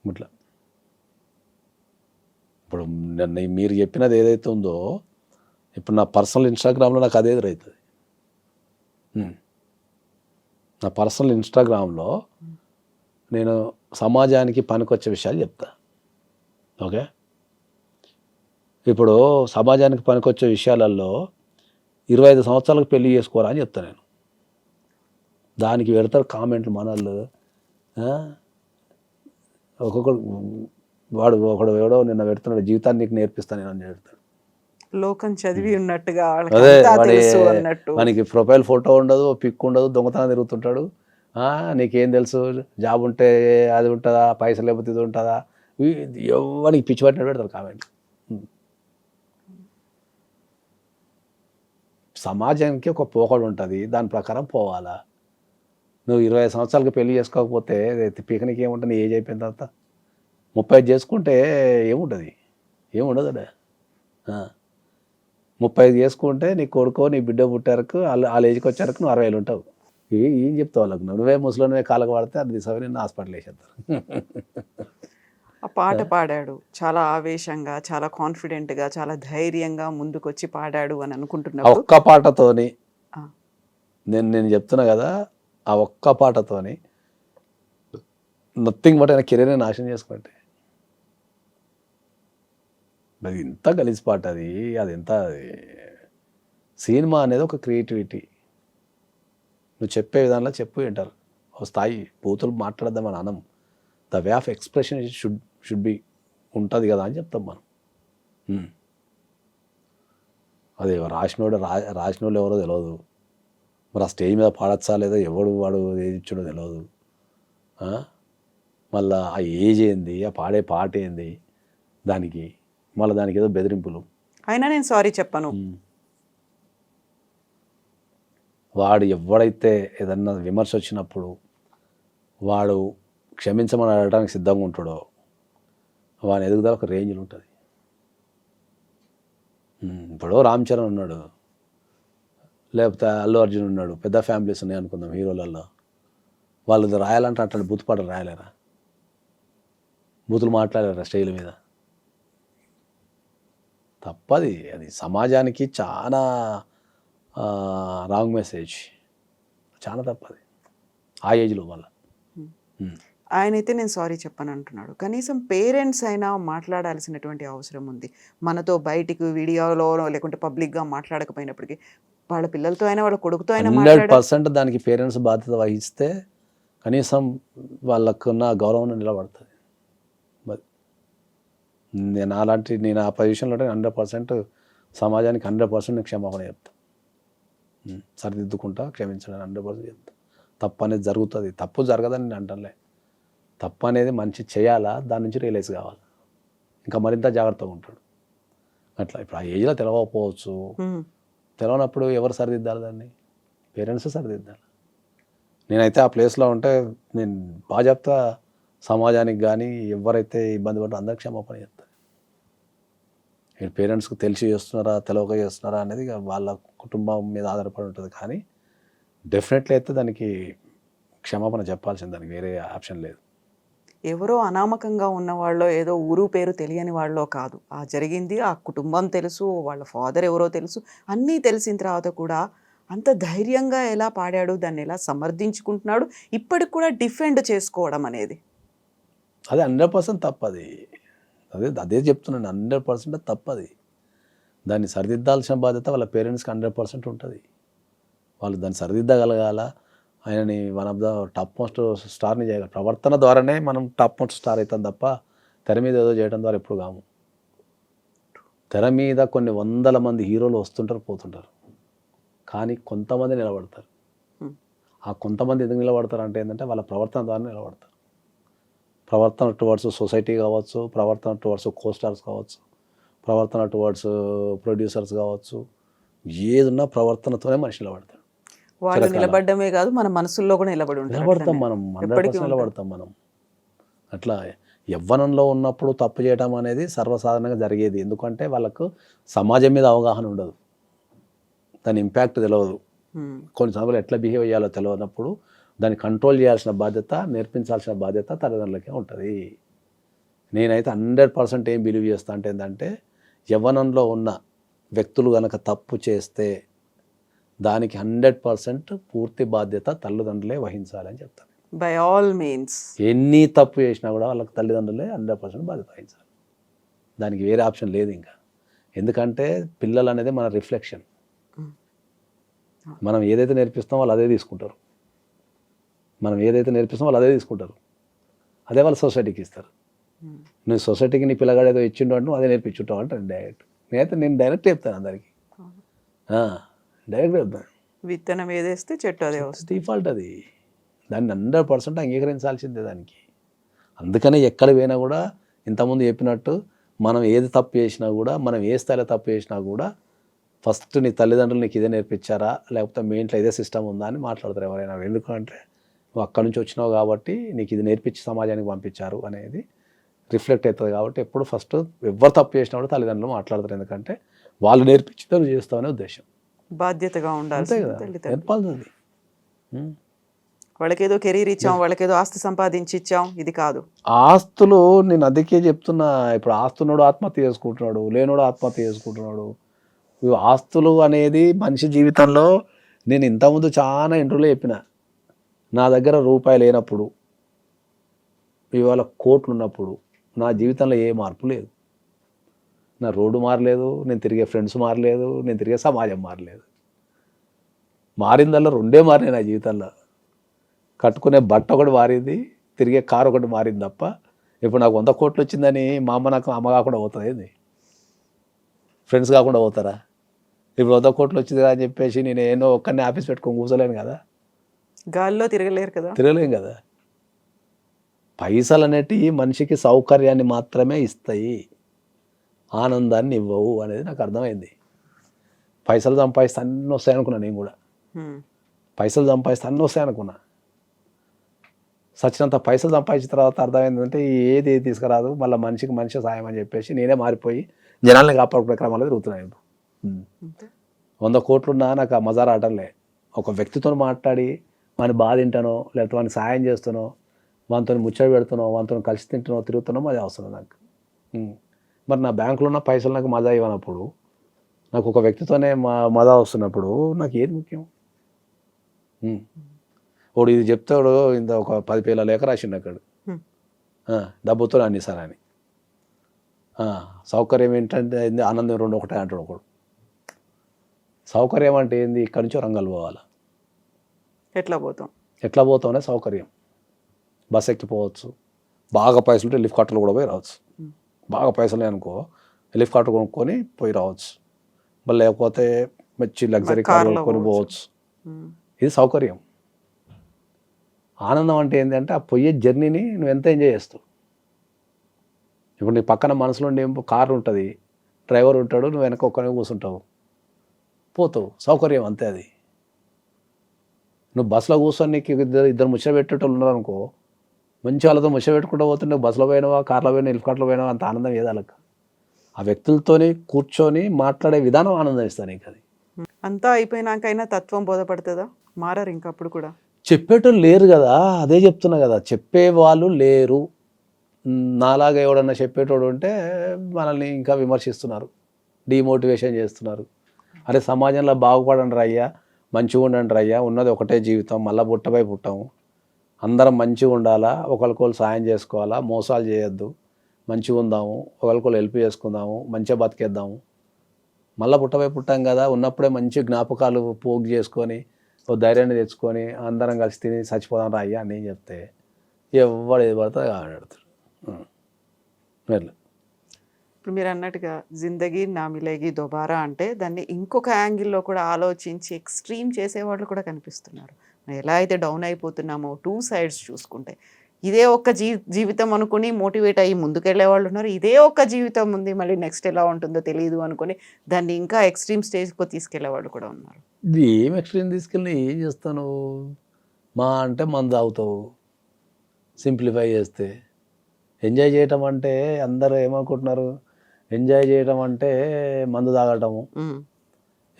Speaker 3: ఇట్లా ఇప్పుడు మీరు చెప్పినది ఏదైతే ఉందో, ఇప్పుడు నా పర్సనల్ ఇన్స్టాగ్రామ్లో నాకు అదే ఎదురవుతుంది. నా పర్సనల్ ఇన్స్టాగ్రామ్లో నేను సమాజానికి పనికొచ్చే విషయాలు చెప్తా. ఓకే, ఇప్పుడు సమాజానికి పనికొచ్చే విషయాలలో 25 సంవత్సరాలకు పెళ్లి చేసుకోరా అని చెప్తాను నేను. దానికి పెడతారు కామెంట్లు మనల్ని. ఒక్కొక్కడు ఒకడు ఎవడో నిన్న పెడుతున్నాడు, జీవితాన్ని నీకు నేర్పిస్తాను నేను అని పెడతాడు.
Speaker 2: లోకం చదివి ఉన్నట్టుగా
Speaker 3: అదే
Speaker 2: తెలుసు అన్నట్టు.
Speaker 3: మనకి ప్రొఫైల్ ఫోటో ఉండదు, పిక్ ఉండదు, దొంగతనం తిరుగుతుంటాడు. నీకేం తెలుసు, జాబ్ ఉంటే అది ఉంటుందా, పైసలు లేకపోతే ఇది ఉంటుందా, ఎవరికి పిచ్చి పట్టినట్టు పెడతారు కామెంట్. సమాజానికి ఒక పోకడు ఉంటుంది, దాని ప్రకారం పోవాలా. నువ్వు 25 సంవత్సరాలకి పెళ్లి చేసుకోకపోతే పీకనికి ఏముంటుంది? ఏజ్ అయిపోయిన తర్వాత 35 చేసుకుంటే ఏముంటుంది? ఏముండదు. 35 చేసుకుంటే నీ కొడుకో నీ బిడ్డ పుట్టారకు వాళ్ళ ఏజ్కి వచ్చారకు నువ్వు 60 ఉంటావు. ఏం చెప్తావు వాళ్ళకు? నువ్వే ముసలినే కాళ్ళకు పడితే అది దిశ నిన్ను హాస్పిటల్ వేసేస్తారు.
Speaker 2: ఆ పాట పాడాడు చాలా ఆవేశంగా, చాలా కాన్ఫిడెంట్గా, చాలా ధైర్యంగా ముందుకొచ్చి పాడాడు అని అనుకుంటున్నాను.
Speaker 3: ఒక్క పాటతోని నేను చెప్తున్నా కదా, ఆ ఒక్క పాటతోని నథింగ్ బట్ ఆయన కెరీర్ని నాశనం చేసుకుంటే. అది ఎంత గలీజ్ పాట అది. ఎంత సినిమా అనేది ఒక క్రియేటివిటీ. నువ్వు చెప్పే విధానంలో చెప్పు వింటారు. ఒక స్థాయి బూతులు మాట్లాడదామని అనం. The way of expression should be ఉంటుంది కదా అని చెప్తాం మనం. అదే రాసినోళ్ళు ఎవరో తెలియదు. మరి ఆ స్టేజ్ మీద పాడచ్చా లేదా, ఎవడు వాడు ఏది ఇచ్చాడో తెలియదు. మళ్ళీ ఆ ఏజ్ ఏంది, ఆ పాడే పాట ఏంది, దానికి ఏదో బెదిరింపులు.
Speaker 2: అయినా నేను సారీ చెప్పను.
Speaker 3: వాడు ఎవడైతే ఏదన్నా విమర్శ వచ్చినప్పుడు వాడు క్షమించమని అడగడానికి సిద్ధంగా ఉంటాడో వాని ఎదుగుదల ఒక రేంజ్లో ఉంటుంది. ఇప్పుడు రామ్ చరణ్ ఉన్నాడు, లేకపోతే అల్లు అర్జున్ ఉన్నాడు, పెద్ద ఫ్యామిలీస్ ఉన్నాయి అనుకుందాం హీరోలలో. వాళ్ళు రాయాలంటే అట్లాంటి బూత్ పాటలు రాయలేరా? బూతులు మాట్లాడారా స్టైల్ మీద? తప్పది. అది సమాజానికి చాలా రాంగ్ మెసేజ్, చాలా తప్పది ఆ ఏజ్లో వల్ల.
Speaker 2: ఆయనైతే నేను సారీ చెప్పను అంటున్నాడు. కనీసం పేరెంట్స్ అయినా మాట్లాడాల్సినటువంటి అవసరం ఉంది. మనతో బయటికి వీడియోలో లేకుంటే పబ్లిక్గా మాట్లాడకపోయినప్పటికీ వాళ్ళ పిల్లలతో అయినా వాళ్ళ కొడుకుతో అయినా
Speaker 3: 100% దానికి పేరెంట్స్ బాధ్యత వహిస్తే కనీసం వాళ్ళకున్న గౌరవం నిలబడుతుంది. నేను ఆ పొజిషన్లో 100% సమాజానికి 100% క్షమాపణ చెప్తాను. సరిదిద్దుకుంటా, క్షమించడం 100% చెప్తా. తప్పు అనేది జరుగుతుంది, తప్పు జరగదని నేను అంటలే. తప్పు అనేది మంచి చేయాలా, దాని నుంచి రియలైజ్ కావాలి, ఇంకా మరింత జాగ్రత్తగా ఉంటాడు. అట్లా ఇప్పుడు ఆ ఏజ్లో తెలవకపోవచ్చు. తెలవనప్పుడు ఎవరు సరిదిద్దాలి? దాన్ని పేరెంట్స్ సరిదిద్దాలి. నేనైతే ఆ ప్లేస్లో ఉంటే నేను బాగా చెప్తా సమాజానికి, కానీ ఎవరైతే ఇబ్బంది పడ్డారో అందరికి క్షమాపణ చెప్తాను. పేరెంట్స్కి తెలిసి చేస్తున్నారా, తెలవక చేస్తున్నారా అనేది వాళ్ళ కుటుంబం మీద ఆధారపడి ఉంటుంది. కానీ డెఫినెట్లీ అయితే దానికి క్షమాపణ చెప్పాల్సింది, దానికి వేరే ఆప్షన్ లేదు.
Speaker 2: ఎవరో అనామకంగా ఉన్న వాళ్ళో, ఏదో ఊరు పేరు తెలియని వాళ్ళో కాదు. ఆ జరిగింది, ఆ కుటుంబం తెలుసు, వాళ్ళ ఫాదర్ ఎవరో తెలుసు, అన్నీ తెలిసిన తర్వాత కూడా అంత ధైర్యంగా ఎలా పాడాడు, దాన్ని ఎలా సమర్థించుకుంటున్నాడు, ఇప్పటికి కూడా డిఫెండ్ చేసుకోవడం అనేది
Speaker 3: అదే 100% తప్పది. అదే చెప్తున్నాను, 100% తప్పది. దాన్ని సరిదిద్దాల్సిన బాధ్యత వాళ్ళ పేరెంట్స్కి 100% ఉంటుంది. వాళ్ళు దాన్ని సరిదిద్దగలగాల. ఆయనని one of the top most స్టార్ని చేయగల ప్రవర్తన ద్వారానే మనం టాప్ మోస్ట్ స్టార్ అవుతాం తప్ప తెర మీద ఏదో చేయడం ద్వారా ఎప్పుడు కాము. తెర మీద కొన్ని వందల మంది హీరోలు వస్తుంటారు, పోతుంటారు, కానీ కొంతమంది నిలబడతారు. ఆ కొంతమంది ఎందుకు నిలబడతారు అంటే ఏంటంటే వాళ్ళ ప్రవర్తన ద్వారా నిలబడతారు. ప్రవర్తన టువర్డ్స్ సొసైటీ కావచ్చు, ప్రవర్తన టువర్డ్స్ కోస్టార్స్ కావచ్చు, ప్రవర్తన టువర్డ్స్ ప్రొడ్యూసర్స్ కావచ్చు, ఏదున్నా ప్రవర్తనతోనే మనిషి నిలబడతాడు.
Speaker 2: వాళ్ళు నిలబడమే కాదు, మన మనసుల్లో కూడా నిలబడతాం మనం 100%
Speaker 3: నిలబడతాం మనం. అట్లా యవ్వనంలో ఉన్నప్పుడు తప్పు చేయడం అనేది సర్వసాధారణంగా జరిగేది. ఎందుకంటే వాళ్ళకు సమాజం మీద అవగాహన ఉండదు, దాని ఇంపాక్ట్ తెలియదు, కొన్ని సందర్భాలు ఎట్లా బిహేవ్ చేయాలో తెలియనప్పుడు దాన్ని కంట్రోల్ చేయాల్సిన బాధ్యత, నేర్పించాల్సిన బాధ్యత తల్లిదండ్రులకే ఉంటుంది. నేనైతే 100% ఏం బిలీవ్ చేస్తా అంటే ఏంటంటే, యవ్వనంలో ఉన్న వ్యక్తులు కనుక తప్పు చేస్తే దానికి 100% పూర్తి బాధ్యత తల్లిదండ్రులే వహించాలని చెప్తాను.
Speaker 2: బై ఆల్ మీన్స్
Speaker 3: ఎన్ని తప్పు చేసినా కూడా వాళ్ళకి తల్లిదండ్రులే 100% బాధ్యత వహించాలి. దానికి వేరే ఆప్షన్ లేదు ఇంకా. ఎందుకంటే పిల్లలు అనేది మన రిఫ్లెక్షన్. మనం ఏదైతే నేర్పిస్తామో వాళ్ళు అదే తీసుకుంటారు. అదే వాళ్ళు సొసైటీకి ఇస్తారు. నువ్వు సొసైటీకి నీ పిల్లగాడు ఏదో ఇచ్చిండు అంటే నువ్వు అదే నేర్పించుంటావు అంటాను డైరెక్ట్. నేను డైరెక్ట్ చెప్తాను అందరికి, డైరెక్ట్ చెప్తాను.
Speaker 2: విత్తనం ఏదేస్తే చెట్టు అదే వస్తుంది.
Speaker 3: డిఫాల్ట్ అది. దాన్ని 100% అంగీకరించాల్సిందే దానికి. అందుకనే ఎక్కడ పోయినా కూడా ఇంతకుముందు చెప్పినట్టు మనం ఏది తప్పు చేసినా కూడా, మనం ఏ స్థాయిలో తప్పు చేసినా కూడా ఫస్ట్ నీ తల్లిదండ్రులు నీకు ఇదే నేర్పించారా, లేకపోతే మీ ఇంట్లో ఇదే సిస్టమ్ ఉందా అని మాట్లాడతారు ఎవరైనా. ఎందుకంటే నువ్వు అక్కడి నుంచి వచ్చినావు కాబట్టి నీకు ఇది నేర్పించి సమాజానికి పంపించారు అనేది రిఫ్లెక్ట్ అవుతుంది. కాబట్టి ఎప్పుడు ఫస్ట్ ఎవరు తప్పు చేసినా కూడా తల్లిదండ్రులు మాట్లాడతారు. ఎందుకంటే వాళ్ళు నేర్పించితే నువ్వు చేస్తావనే ఉద్దేశం.
Speaker 2: బాధ్యతగా ఉండాలి
Speaker 3: కదా, నేర్పాల్సింది.
Speaker 2: వాళ్ళకేదో కెరీర్ ఇచ్చాం, వాళ్ళకేదో ఆస్తి సంపాదించి ఇచ్చాం, ఇది కాదు.
Speaker 3: ఆస్తులు నేను అందుకే చెప్తున్నా. ఇప్పుడు ఆస్తున్నోడు ఆత్మహత్య చేసుకుంటున్నాడు, లేనోడు ఆత్మహత్య చేసుకుంటున్నాడు. ఆస్తులు అనేది మనిషి జీవితంలో, నేను ఇంతకుముందు చాలా ఇంటర్వ్యూలో చెప్పిన, నా దగ్గర రూపాయి లేనప్పుడు, ఇవాళ కోట్లు ఉన్నప్పుడు నా జీవితంలో ఏ మార్పు లేదు. నా రోడ్డు మారలేదు, నేను తిరిగే ఫ్రెండ్స్ మారలేదు, నేను తిరిగే సమాజం మారలేదు. మారిందల్లా రెండే మారినాయి నా జీవితంలో. కట్టుకునే బట్ట ఒకటి మారింది, తిరిగే కారు ఒకటి మారింది తప్ప. ఇప్పుడు నాకు 100 కోట్లు వచ్చిందని మా అమ్మ నాకు అమ్మ కాకుండా పోతుంది ఏంది? ఫ్రెండ్స్ కాకుండా పోతారా? ఇప్పుడు 100 కోట్లు వచ్చింది అని చెప్పేసి నేను ఏదో ఒక్కరిని ఆఫీస్ పెట్టుకొని కూర్చోలేను కదా,
Speaker 2: గాల్లో తిరగలేరు కదా,
Speaker 3: తిరగలేం కదా. పైసలు అనేటివి మనిషికి సౌకర్యాన్ని మాత్రమే ఇస్తాయి, ఆనందాన్ని ఇవ్వవు అనేది నాకు అర్థమైంది. పైసలు సంపాదిస్తే అన్నీ వస్తాయి అనుకున్నా నేను కూడా. పైసలు సంపాదిస్తే అన్నీ వస్తాయి అనుకున్నా. సచ్చినంత పైసలు సంపాదించిన తర్వాత అర్థమైందంటే ఏది తీసుకురాదు, మళ్ళీ మనిషికి మనిషి సాయం అని చెప్పేసి నేనే మారిపోయి జనాల్ని కాపాడుకునే క్రమంలో తిరుగుతున్నాను. 100 కోట్లున్నా నాకు ఆ మజా రావటంలే. ఒక వ్యక్తితో మాట్లాడి వాని బాధ తింటానో, లేకపోతే వానికి సాయం చేస్తానో, వానితో ముచ్చట పెడుతున్నావు, వానితో కలిసి తింటున్నావు, తిరుగుతున్నావు, మజా వస్తుంది నాకు. మరి నా బ్యాంకులో ఉన్న పైసలు నాకు మజా ఇవ్వనప్పుడు, నాకు ఒక వ్యక్తితోనే మజా వస్తున్నప్పుడు నాకు ఏది ముఖ్యం? వాడు ఇది చెప్తాడు, ఇంత ఒక 10 పేల లేఖ రాసిండు అక్కడ, డబ్బుతో అన్ని సార్ అని. సౌకర్యం ఏంటంటే ఆనందం రెండు ఒకటే అంటాడు ఒకడు. సౌకర్యం అంటే ఏంది? ఇక్కడి నుంచి రంగాలు పోవాలి. ఎట్లా పోతాం అనేది సౌకర్యం. బస్ ఎక్కిపోవచ్చు, బాగా పైసలు ఉంటే లిఫ్ట్ కార్టర్లు కూడా పోయి రావచ్చు. బాగా పైసలు అనుకో లిఫ్ట్ కార్టర్ కొనుక్కొని పోయి రావచ్చు. మళ్ళీ లేకపోతే మంచి లగ్జరీ కార్ కొనుక్కొని పోవచ్చు. ఇది సౌకర్యం. ఆనందం అంటే ఏంటంటే ఆ పోయే జర్నీని నువ్వు ఎంత ఎంజాయ్ చేస్తావు. ఇప్పుడు నీ పక్కన మనసులో కారు ఉంటుంది, డ్రైవర్ ఉంటాడు, నువ్వు వెనక ఒక్కనే కూర్చుంటావు, పోతావు. సౌకర్యం అంతే అది. నువ్వు బస్సులో కూర్చొని నీకు ఇద్దరు ముచ్చట పెట్టేటోళ్ళు ఉన్నారు అనుకో, మంచి వాళ్ళతో ముచ్చట పెట్టుకుంటూ పోతుంటే నువ్వు బస్సులో పోయినావా, కార్లో పోయినా, లిఫ్ట్ కార్ట్లో పోయినావా, అంత ఆనందం ఏదాలకు. ఆ వ్యక్తులతోని కూర్చొని మాట్లాడే విధానం ఆనందం ఇస్తాను నీకు. అది
Speaker 2: అంతా అయిపోయినాకైనా తత్వం బోధపడుతుందా? మారారు ఇంకా అప్పుడు కూడా?
Speaker 3: చెప్పేటోళ్ళు లేరు కదా, అదే చెప్తున్నా కదా, చెప్పేవాళ్ళు లేరు. నాలాగా ఎవడన్నా చెప్పేటోడు ఉంటే మనల్ని ఇంకా విమర్శిస్తున్నారు, డిమోటివేషన్ చేస్తున్నారు. అరే సమాజంలో బాగుపడండి అయ్యా, మంచిగా ఉండండి అయ్యా, ఉన్నది ఒకటే జీవితం, మళ్ళీ పుట్టపై పుట్టాము, అందరం మంచిగా ఉండాలా, ఒకరికొకరు సాయం చేసుకోవాలా, మోసాలు చేయొద్దు, మంచిగా ఉందాము, ఒకరికొకరు హెల్ప్ చేసుకుందాము, మంచిగా బతికేద్దాము, మళ్ళీ పుట్టపై పుట్టాం కదా, ఉన్నప్పుడే మంచి జ్ఞాపకాలు పోగు చేసుకొని ఓ ధైర్యాన్ని తెచ్చుకొని అందరం కలిసి తిని చచ్చిపోదాం రా అయ్యా అని నేను చెప్తే ఎవడు ఏది పడుతుంది ఆడాడుతాడు.
Speaker 2: ఇప్పుడు మీరు అన్నట్టుగా జిందగీ నా మిలేగి దోబారా అంటే దాన్ని ఇంకొక యాంగిల్లో కూడా ఆలోచించి ఎక్స్ట్రీమ్ చేసేవాళ్ళు కూడా కనిపిస్తున్నారు. ఎలా అయితే డౌన్ అయిపోతున్నామో 2 sides చూసుకుంటే, ఇదే ఒక్క జీవితం అనుకుని మోటివేట్ అయ్యి ముందుకెళ్లే వాళ్ళు ఉన్నారు, ఇదే ఒక్క జీవితం ఉంది మళ్ళీ నెక్స్ట్ ఎలా ఉంటుందో తెలియదు అనుకుని దాన్ని ఇంకా ఎక్స్ట్రీమ్ స్టేజ్కి తీసుకెళ్లే వాళ్ళు కూడా ఉన్నారు.
Speaker 3: ఇది ఏం ఎక్స్ట్రీమ్ తీసుకెళ్ళి ఏం చేస్తాను? మా అంటే మందు తాగుతావు, సింప్లిఫై చేస్తే ఎంజాయ్ చేయటం అంటే అందరూ ఏమనుకుంటున్నారు, ఎంజాయ్ చేయటం అంటే మందు తాగటము,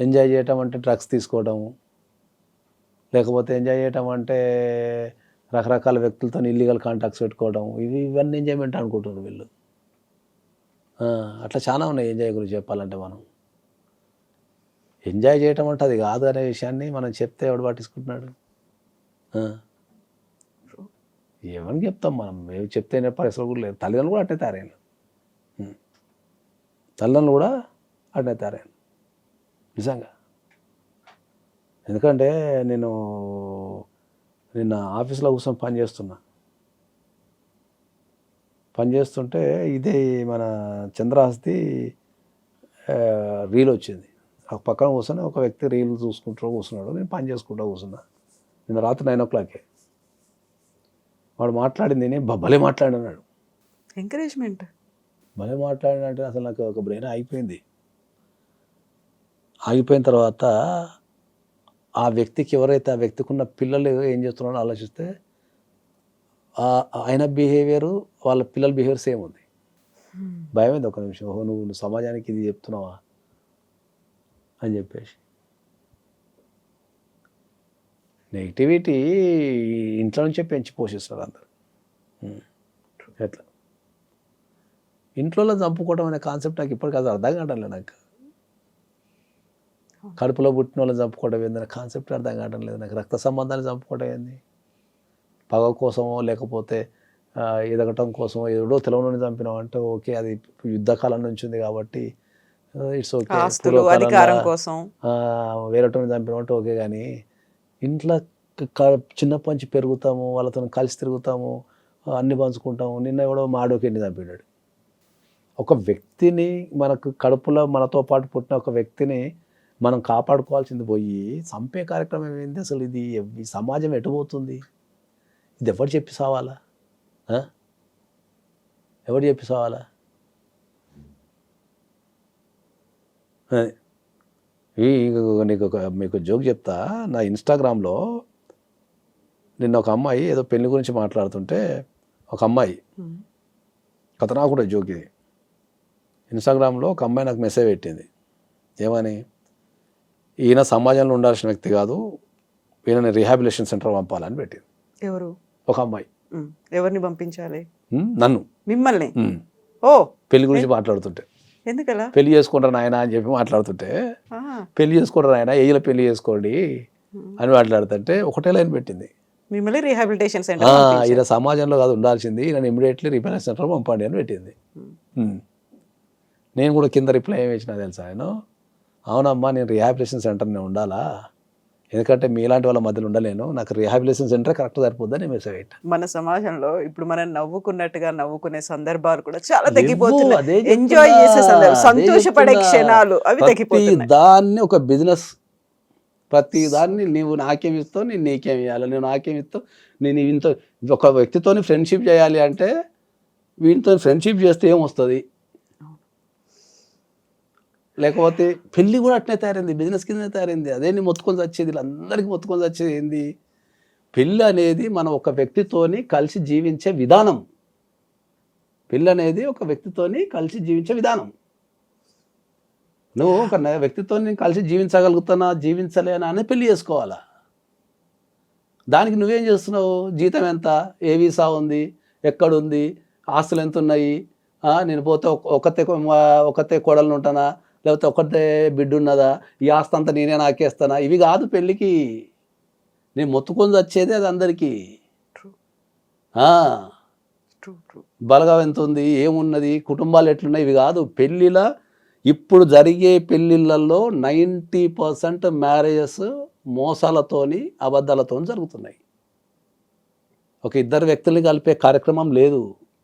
Speaker 3: ఎంజాయ్ చేయటం అంటే డ్రగ్స్ తీసుకోవటము, లేకపోతే ఎంజాయ్ చేయటం అంటే రకరకాల వ్యక్తులతో ఇల్లీగల్ కాంటాక్ట్స్ పెట్టుకోవడం, ఇవన్నీ ఎంజాయ్మెంట్ అనుకుంటున్నారు వీళ్ళు. అట్లా చాలా ఉన్నాయి ఎంజాయ్ గురించి చెప్పాలంటే. మనం ఎంజాయ్ చేయటం అంటే అది కాదు అనే విషయాన్ని మనం చెప్తే ఎవడు పట్టించుకుంటున్నాడు? ఏమని చెప్తాం మనం? ఏమి చెప్తే పరిస్థితులు కూడా లేదు. తల్లిదండ్రులు కూడా అట్నే తయారైన, తల్లిదండ్రులు కూడా అట్నే తయారైన నిజంగా. ఎందుకంటే నేను నిన్న ఆఫీస్లో కూర్చొని పనిచేస్తుంటే ఇదే మన చంద్రహాస్ది రీల్ వచ్చింది. ఆ పక్కన కూర్చొని ఒక వ్యక్తి రీల్ చూసుకుంటూ కూర్చున్నాడు, నేను పని చేసుకుంటూ కూర్చున్నా. నిన్న రాత్రి 9 o'clock వాడు మాట్లాడింది నేను భలే మాట్లాడినాడు.
Speaker 2: ఎంకరేజ్మెంట్
Speaker 3: భలే మాట్లాడినంటే అసలు నాకు ఒక బ్రెయిన్ ఆగిపోయిన తర్వాత ఆ వ్యక్తికి ఎవరైతే ఆ వ్యక్తికి ఉన్న పిల్లలు ఏం చేస్తున్నారో ఆలోచిస్తే ఆయన బిహేవియరు వాళ్ళ పిల్లల బిహేవియర్ సేమ్ ఉంది. భయమైంది ఒక నిమిషం, ఓహో నువ్వు సమాజానికి ఇది చెప్తున్నావా అని చెప్పేసి. నెగిటివిటీ ఇంట్లో నుంచే పెంచి పోషిస్తారు అందరు. ఎట్లా ఇంట్లో చంపుకోవడం అనే కాన్సెప్ట్ నాకు ఇప్పటికీ అది అర్థం కావట్లేదు. నాకు కడుపులో పుట్టిన వాళ్ళని చంపుకోవడం ఏందనే కాన్సెప్ట్ అర్థం కావడం లేదు నాకు. రక్త సంబంధాన్ని చంపుకోవడం ఏంది? పగ కోసమో లేకపోతే ఎదగటం కోసమో ఏదో తెలవని చంపినాం అంటే ఓకే, అది యుద్ధకాలం నుంచి ఉంది కాబట్టి ఇట్స్ ఓకే.
Speaker 2: అధికారం కోసం
Speaker 3: వేరేటోని చంపినాం అంటే ఓకే. కానీ ఇంట్లో చిన్నప్పటి నుంచి పెరుగుతాము, వాళ్ళతో కలిసి తిరుగుతాము, అన్ని పంచుకుంటాము. నిన్న ఎవడో మాడోకెన్ని చంపినాడు. ఒక వ్యక్తిని, మనకు కడుపులో మనతో పాటు పుట్టిన ఒక వ్యక్తిని మనం కాపాడుకోవాల్సింది పోయి చంపే కార్యక్రమం ఏంది అసలు? ఇది ఈ సమాజం ఎటుపోతుంది? ఇది ఎవరు చెప్పి సావాలా? ఎవరు చెప్పి సావాలా? మీకు జోక్ చెప్తా. నా ఇన్స్టాగ్రామ్లో నిన్న ఒక అమ్మాయి ఏదో పెళ్లి గురించి మాట్లాడుతుంటే ఒక అమ్మాయి కథ, నాకు కూడా జోక్ ఇది. ఇన్స్టాగ్రామ్లో ఒక అమ్మాయి నాకు మెసేజ్ పెట్టింది. ఏమని? ఈయన సమాజంలో ఉండాల్సిన వ్యక్తి కాదు, ఈయనని రీహాబిలిటేషన్ సెంటర్ పంపాలని పెట్టింది.
Speaker 2: ఎవరు?
Speaker 3: ఒక అమ్మాయి.
Speaker 2: ఎవరిని పంపించాలి?
Speaker 3: నన్ను.
Speaker 2: మిమ్మల్ని? ఓ,
Speaker 3: పెళ్లి గురించి మాట్లాడుతుంటే,
Speaker 2: ఎందుకలా
Speaker 3: పెళ్లి చేసుకుంటారు నాయన అని చెప్పి మాట్లాడుతుంటే, పెళ్లి చేసుకుంటారు నాయన, ఏజ్లో పెళ్లి చేసుకోండి అని మాట్లాడుతుంటే ఒకటే లైన్ పెట్టింది,
Speaker 2: మిమ్మల్ని రీహాబిలిటేషన్ సెంటర్.
Speaker 3: ఈయన సమాజంలో కాదు ఉండాల్సింది, ఈయన ఇమీడియట్లీ రీహాబిలిటేషన్ సెంటర్ పంపండి అని పెట్టింది. నేను కూడా కింద రిప్లై ఏమి ఇచ్చినా తెలుసా? ఆయన అవునమ్మా, నేను రీహాబిలిటేషన్ సెంటర్నే ఉండాలా, ఎందుకంటే మీలాంటి వాళ్ళ మధ్యలో ఉండలేను, నాకు రీహాబిలిటేషన్ సెంటర్ కరెక్ట్ సరిపోద్దని మెసేజ్ పెట్టా.
Speaker 2: మన సమాజంలో ఇప్పుడు మనం నవ్వుకున్నట్టుగా నవ్వుకునే సందర్భాలు కూడా చాలా తగ్గిపోతున్నాయి. ఎంజాయ్ చేసే సంతోషపడే క్షణాలు అవి తగ్గిపోతున్నాయి.
Speaker 3: దాన్ని ఒక బిజినెస్, ప్రతి దాన్ని నువ్వు నాకేమి ఇస్తావు, నేను నీకేమి ఇవ్వాలి, నువ్వు నాకేమి ఇస్తావు, నేను ఇంత ఒక వ్యక్తితో ఫ్రెండ్షిప్ చేయాలి అంటే వీటితో ఫ్రెండ్షిప్ చేస్తే ఏమొస్తుంది? లేకపోతే పెళ్ళి కూడా అట్నే తయారైంది, బిజినెస్ కిందనే తయారైంది. అదే నీ మొత్తుకొని వచ్చేది, వీళ్ళందరికీ మొత్తుకొని వచ్చేది ఏంది? పెళ్ళి అనేది మనం ఒక వ్యక్తితోని కలిసి జీవించే విధానం. పెళ్ళి అనేది ఒక వ్యక్తితోని కలిసి జీవించే విధానం. నువ్వు ఒక వ్యక్తితో కలిసి జీవించగలుగుతున్నా జీవించలేనా అని పెళ్లి చేసుకోవాలా. దానికి నువ్వేం చేస్తున్నావు? జీతం ఎంత, ఏ వీసా ఉంది, ఎక్కడుంది, ఆస్తులు ఎంత ఉన్నాయి, నేను పోతే ఒకతే కోడలు ఉంటానా, లేకపోతే ఒకటే బిడ్డ ఉన్నదా, ఈ ఆస్తి అంతా నేనే నాకేస్తానా? ఇవి కాదు పెళ్ళికి. నేను మొత్తుకొని వచ్చేది అది అందరికీ. బలగా ఎంత ఉంది, ఏమున్నది, కుటుంబాలు ఎట్లున్నాయి, ఇవి కాదు. పెళ్ళిలా ఇప్పుడు జరిగే పెళ్ళిళ్ళల్లో 90% మ్యారేజెస్ మోసాలతోని, అబద్ధాలతో జరుగుతున్నాయి. ఒక ఇద్దరు వ్యక్తుల్ని కలిపే కార్యక్రమం లేదు.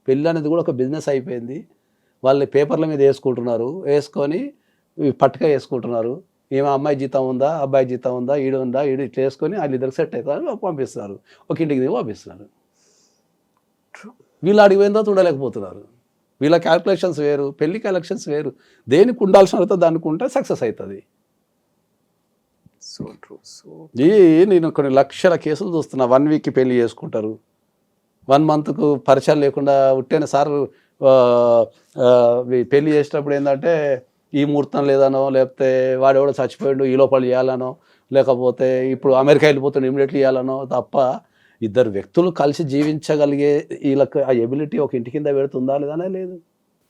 Speaker 3: పెళ్ళి అనేది కూడా ఒక బిజినెస్ అయిపోయింది. వాళ్ళని పేపర్ల మీద వేసుకుంటున్నారు, వేసుకొని పట్టుక వేసుకుంటున్నారు. ఏమో అమ్మాయి జీతం ఉందా, అబ్బాయి జీతం ఉందా, ఈడు ఉందా, ఈడు ఇట్లా వేసుకొని వాళ్ళు ఇద్దరు సెట్ అవుతారు, పంపిస్తున్నారు, ఒక ఇంటికి దిగి పంపిస్తున్నారు. వీళ్ళు అడిగిపోయిందో చూడలేకపోతున్నారు. వీళ్ళ క్యాల్కులేషన్స్ వేరు, పెళ్లి క్యాల్కులేషన్స్ వేరు. దేనికి ఉండాల్సిన దానికి ఉంటే సక్సెస్ అవుతుంది. నేను కొన్ని లక్షల కేసులు చూస్తున్నా. 1 వీక్కి పెళ్లి చేసుకుంటారు, 1 మంత్కు పరిచయం లేకుండా ఉట్టేన సార్ పెళ్లి చేసేటప్పుడు ఏంటంటే ఈ ముహూర్తం లేదనో, లేకపోతే వాడెవడో చచ్చిపోయాడు ఈ లోపల చేయాలనో, లేకపోతే ఇప్పుడు అమెరికా వెళ్ళిపోతాడు ఇమీడియట్లీ చేయాలనో తప్ప, ఇద్దరు వ్యక్తులు కలిసి జీవించగలిగే వీళ్ళకి ఆ ఎబిలిటీ ఒక ఇంటి కింద పెడుతుందా లేదనే లేదు.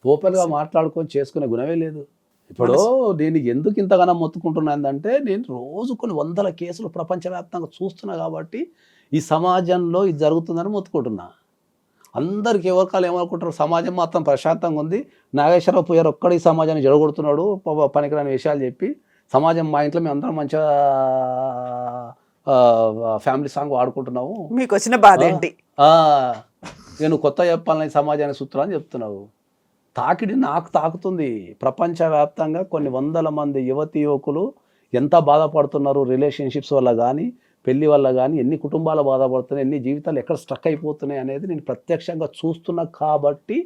Speaker 3: ఓపెన్గా మాట్లాడుకొని చేసుకునే గుణమే లేదు. ఇప్పుడు నేను ఎందుకు ఇంతగానో మొత్తుకుంటున్నానంటే, నేను రోజు కొన్ని వందల కేసులు ప్రపంచవ్యాప్తంగా చూస్తున్నా కాబట్టి ఈ సమాజంలో ఇది జరుగుతుందని మొత్తుకుంటున్నా. అందరికి ఎవరికాలు ఏమనుకుంటారు, సమాజం మాత్రం ప్రశాంతంగా ఉంది, నాగేశ్వరరావు పోయారు ఒక్కడు ఈ సమాజాన్ని జడగొడుతున్నాడు పనికిరాని విషయాలు చెప్పి, సమాజం మా ఇంట్లో మేము అందరం మంచిగా ఫ్యామిలీ సాంగ్ వాడుకుంటున్నాము,
Speaker 2: మీకు వచ్చిన బాధ ఏంటి?
Speaker 3: నేను కొత్త చెప్పాలని సమాజానికి సూత్రాలు అని చెప్తున్నావు. తాకిడి నాకు తాకుతుంది. ప్రపంచవ్యాప్తంగా కొన్ని వందల మంది యువతి యువకులు ఎంత బాధపడుతున్నారు రిలేషన్షిప్స్ వల్ల కానీ, పెళ్లి వల్ల కానీ, ఎన్ని కుటుంబాలు బాధపడుతున్నాయి, ఎన్ని జీవితాలు ఎక్కడ స్ట్రక్ అయిపోతున్నాయి అనేది నేను ప్రత్యక్షంగా చూస్తున్నా. కాబట్టి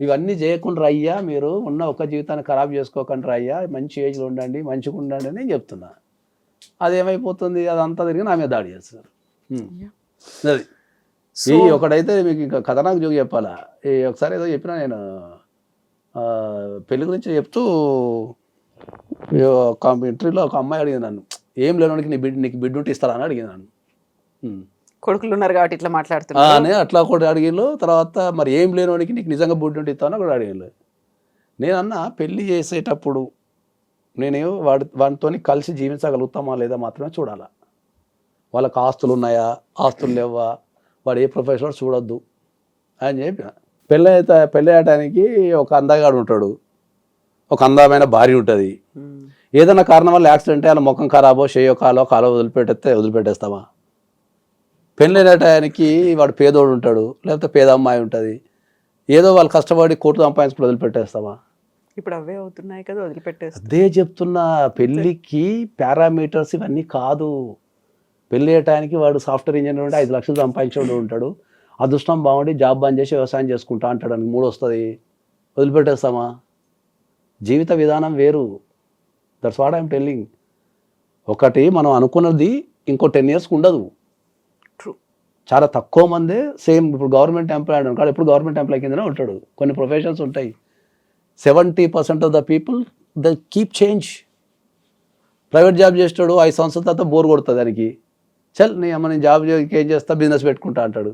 Speaker 3: ఇవన్నీ చేయకుండా అయ్యా, మీరు ఉన్న ఒక జీవితాన్ని ఖరాబ్ చేసుకోకుండా అయ్యా, మంచి ఏజ్లో ఉండండి, మంచిగా ఉండండి అని నేను చెప్తున్నా. అదేమైపోతుంది, అదంతా తిరిగి నా మీద దాడి చేస్తున్నారు. అది ఈ ఒకటైతే మీకు ఇంకా ఖతర్నాక్ జోగి చెప్పాలా. ఒకసారి ఏదో చెప్పినా నేను పెళ్లి గురించి చెప్తూ, ఒక ఇంటర్వ్యూలో ఒక అమ్మాయి అడిగింది నన్ను, ఏం లేనోడికి నీకు బిడ్డ ఉంటే ఇస్తారా అని అడిగింది నన్ను.
Speaker 2: కొడుకులు ఉన్నారు కాబట్టి ఇట్లా మాట్లాడుతున్నా
Speaker 3: అని అట్లా కూడా అడిగిళ్ళు. తర్వాత మరి ఏం లేనోడికి నీకు నిజంగా బిడ్డ ఉంటే ఇస్తాను కూడా అడిగిళ్ళు. నేనన్నా పెళ్ళి చేసేటప్పుడు నేను వాడితో కలిసి జీవించగలుగుతామా లేదా మాత్రమే చూడాలా. వాళ్ళకి ఆస్తులు ఉన్నాయా, ఆస్తులు లేవా, వాడు ఏ ప్రొఫెషనల్ చూడొద్దు అని చెప్పిన. పెళ్ళి అయ్యటానికి ఒక అందగాడు ఉంటాడు, ఒక అందమైన భార్య ఉంటుంది. ఏదైనా కారణం వల్ల యాక్సిడెంట్ అయ్యి ముఖం ఖరాబో, చేయో కాలో వదిలిపెట్టేస్తామా? పెళ్ళైన టయానికి వాడు పేదోడు ఉంటాడు, లేకపోతే పేద అమ్మాయి ఉంటుంది, ఏదో వాళ్ళు కష్టపడి కోర్టు సంపాదించుకుని వదిలిపెట్టేస్తామా?
Speaker 2: ఇప్పుడు అవే అవుతున్నాయి కదా, వదిలిపెట్టేస్తా.
Speaker 3: అదే చెప్తున్నా, పెళ్ళికి పారామీటర్స్ ఇవన్నీ కాదు. పెళ్ళి అయ్యటానికి వాడు సాఫ్ట్వేర్ ఇంజనీర్ ఉంటే 5 లక్షలు సంపాదించేవాడు ఉంటాడు, అదృష్టం బాగుండి జాబ్ బంద్ చేసి వ్యవసాయం చేసుకుంటా అంటాడు, అని 3 వస్తుంది, వదిలిపెట్టేస్తామా? జీవిత విధానం వేరు. That's what I'm telling. ఒకటి మనం అనుకున్నది ఇంకో 10 ఇయర్స్కి ఉండదు. చాలా తక్కువ మందే సేమ్ ఇప్పుడు గవర్నమెంట్ ఎంప్లాయ్ ఉంటాడు, ఇప్పుడు గవర్నమెంట్ ఎంప్లాయ్ కిందనే ఉంటాడు. కొన్ని ప్రొఫెషన్స్ ఉంటాయి. 70% of the people the keep change. Private job చేస్తాడు, 5 సంవత్సరాల తర్వాత బోర్ కొడుతుంది దానికి, చల్ నేను జాబ్ ఏం చేస్తా, బిజినెస్ పెట్టుకుంటా అంటాడు.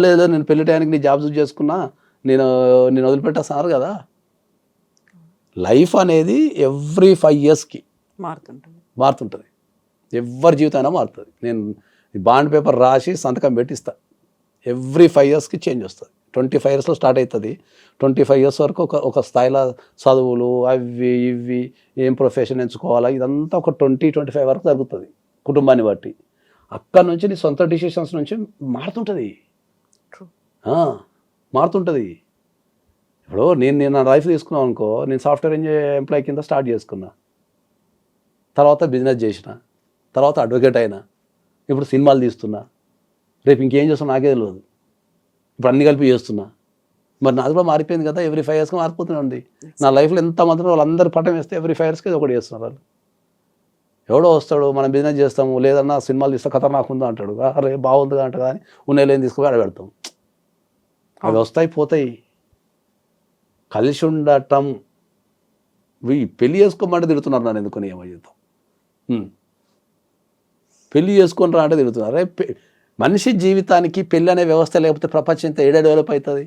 Speaker 3: లేదు నేను పెళ్లి టైంకి నీ జాబ్ చూస్ చేసుకున్నా, నేను వదిలిపెట్టేస్తున్నారు కదా. లైఫ్ అనేది ఎవ్రీ 5 ఇయర్స్కి మారుతుంటుంది. ఎవరి జీవితం అయినా మారుతుంది. నేను బాండ్ పేపర్ రాసి సంతకం పెట్టిస్తా, ఎవ్రీ 5 ఇయర్స్కి చేంజ్ వస్తుంది. 25 ఇయర్స్లో స్టార్ట్ అవుతుంది. 25 ఇయర్స్ వరకు ఒక స్థాయిలో చదువులు అవి ఇవి ఏం ప్రొఫెషన్ ఎంచుకోవాలా ఇదంతా ఒక 20-25 వరకు జరుగుతుంది కుటుంబాన్ని బట్టి. అక్కడ నుంచి నీ సొంత డిసిషన్స్ నుంచి మారుతుంటుంది. ఇప్పుడు నేను నా లైఫ్ తీసుకున్నాను అనుకో, నేను సాఫ్ట్వేర్ ఎంప్లాయ్ కింద స్టార్ట్ చేసుకున్నా, తర్వాత బిజినెస్ చేసిన, తర్వాత అడ్వకేట్ అయినా, ఇప్పుడు సినిమాలు తీస్తున్నా, రేపు ఇంకేం చేస్తున్నా నాకే తెలియదు, ఇప్పుడు అన్ని కలిపి చేస్తున్నా. మరి నాది కూడా మారిపోయింది కదా, ఎవ్రీ 5 ఇయర్స్కి మారిపోతూనే ఉంది. నా లైఫ్లో ఎంతమంది వాళ్ళందరూ పట్టం వేస్తే ఎవ్రీ 5 ఇయర్స్కి ఒకటి చేస్తున్నారు వాళ్ళు. ఎవడో వస్తాడు, మనం బిజినెస్ చేస్తాము, లేదన్నా సినిమాలు తీస్తే ఖతర్నాక్ ఉందా అంటాడు, అరే బాగుంది అంట, కానీ ఉన్నేలేని తీసుకుని ఆడ పెడతాం. అవి వస్తాయి పోతాయి. కలిసి ఉండటం, పెళ్లి చేసుకోమంటే తిడుతున్నారు నన్ను, ఎందుకని ఏమో చెప్తాం. పెళ్లి చేసుకొని రా అంటే తిడుతున్నారు. అరే మనిషి జీవితానికి పెళ్ళి అనే వ్యవస్థ లేకపోతే ప్రపంచం ఇంత డెవలప్ అవుతుంది?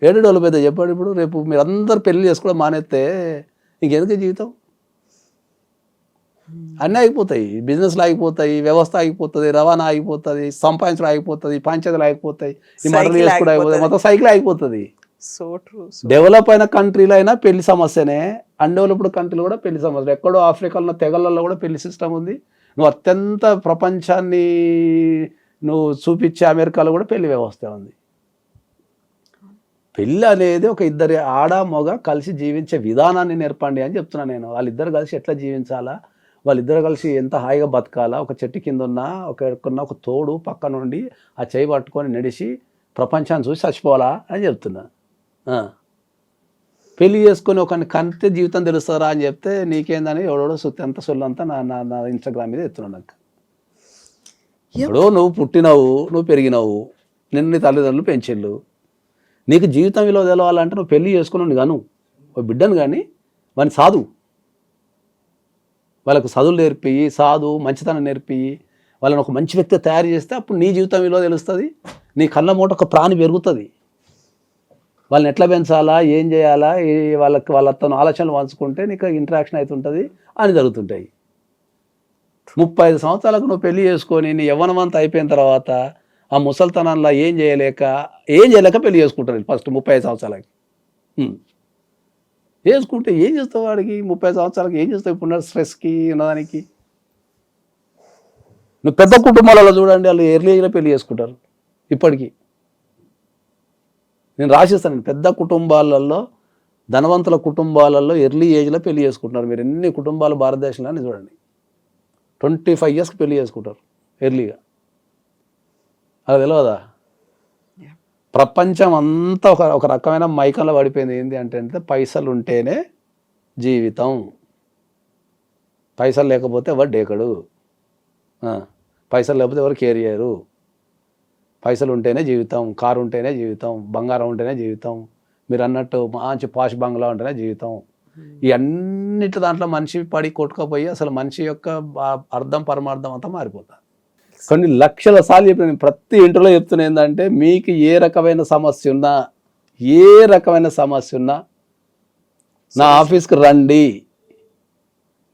Speaker 3: డెవలప్ అవుతుంది చెప్పండి. ఇప్పుడు రేపు మీరు అందరు పెళ్లి చేసుకోవడం మానేస్తే ఇంకెందుకు జీవితం? అన్నీ ఆగిపోతాయి, బిజినెస్లు ఆగిపోతాయి, వ్యవస్థ ఆగిపోతుంది, రవాణా ఆగిపోతుంది, సంపాదించడం ఆగిపోతుంది, పంచాయతీలు ఆగిపోతాయి, ఈ మటలు చేసుకోవడం ఆగిపోతుంది, మొత్తం సైకిల్ ఆగిపోతుంది. డెవలప్ అయిన కంట్రీలో అయినా పెళ్లి సమస్యనే, అన్డెవలప్డ్ కంట్రీలో కూడా పెళ్లి సమస్య. ఎక్కడో ఆఫ్రికాలో తెగలలో కూడా పెళ్లి సిస్టమ్ ఉంది. నువ్వు అత్యంత ప్రపంచాన్ని నువ్వు చూపించే అమెరికాలో కూడా పెళ్లి వ్యవస్థ ఉంది. పెళ్ళి అనేది ఒక ఇద్దరి ఆడ మగ కలిసి జీవించే విధానాన్ని నేర్పండి అని చెప్తున్నాను నేను. వాళ్ళిద్దరు కలిసి ఎట్లా జీవించాలా, వాళ్ళిద్దరు కలిసి ఎంత హాయిగా బతకాలా, ఒక చెట్టు కింద ఉన్న ఒక తోడు పక్క నుండి ఆ చేయి పట్టుకొని నడిచి ప్రపంచాన్ని చూసి చచ్చిపోవాలా అని చెప్తున్నా. పెళ్లి చేసుకొని ఒకరిని కంటే జీవితం తెలుస్తారా అని చెప్తే నీకేందని ఎవడో సుత్తి అంతా సొల్లంతా నా ఇన్స్టాగ్రామ్ మీద ఎత్తున్నాను. నాకు ఇప్పుడు నువ్వు పుట్టినావు, నువ్వు పెరిగినావు, నిన్ను నీ తల్లిదండ్రులు పెంచిళ్ళు. నీకు జీవితం విలువ తెలవాలంటే నువ్వు పెళ్లి చేసుకున్నావు గాను ఓ బిడ్డను కానీ వాని సాధు, వాళ్ళకు చదువులు నేర్పి, మంచితనం నేర్పి, వాళ్ళని ఒక మంచి వ్యక్తి తయారు చేస్తే అప్పుడు నీ జీవితం విలువ తెలుస్తుంది. నీ కళ్ళ మూట ఒక ప్రాణి పెరుగుతుంది. వాళ్ళని ఎట్లా పెంచాలా, ఏం చేయాలా, వాళ్ళతో ఆలోచనలు పంచుకుంటే నీకు ఇంటరాక్షన్ అవుతుంటుంది అని జరుగుతుంటాయి. 35 సంవత్సరాలకు నువ్వు పెళ్లి చేసుకొని నీ యవ్వనమంతా అయిపోయిన తర్వాత ఆ ముసల్తనంలో ఏం చేయలేక పెళ్లి చేసుకుంటారు ఫస్ట్ 35 సంవత్సరాలకి. చేసుకుంటే ఏం చేస్తావు వాడికి? 30 సంవత్సరాలకి ఏం చేస్తావు? ఇప్పుడు స్ట్రెస్కి ఉన్నదానికి. నువ్వు పెద్ద కుటుంబాలలో చూడండి, వాళ్ళు ఎర్లీ ఏజ్లో పెళ్లి చేసుకుంటారు. ఇప్పటికీ నేను రాసిస్తాను, పెద్ద కుటుంబాలలో, ధనవంతుల కుటుంబాలలో ఎర్లీ ఏజ్లో పెళ్లి చేసుకుంటున్నారు. మీరు ఎన్ని కుటుంబాలు భారతదేశంలో చూడండి, 25 ఇయర్స్కి పెళ్లి చేసుకుంటారు ఎర్లీగా. అది తెలియదా? ప్రపంచం అంతా ఒక రకమైన మైకంలో పడిపోయింది. ఏంటి అంటే పైసలు ఉంటేనే జీవితం, పైసలు లేకపోతే ఎవరు డేకడు, పైసలు లేకపోతే ఎవరు కేర్ చేయరు. పైసలు ఉంటేనే జీవితం, కారు ఉంటేనే జీవితం, బంగారం ఉంటేనే జీవితం, మీరు అన్నట్టు మంచి పాష్ బంగ్లా ఉంటేనే జీవితం. ఈ అన్నిటి దాంట్లో మనిషి పడి కొట్టుకపోయి అసలు మనిషి యొక్క అర్థం పరమార్థం అంతా మారిపోతుంది. కొన్ని లక్షల సార్లు చెప్పిన, ప్రతి ఇంటర్లో చెప్తున్నా ఏంటంటే, మీకు ఏ రకమైన సమస్య ఉన్నా నా ఆఫీస్కి రండి,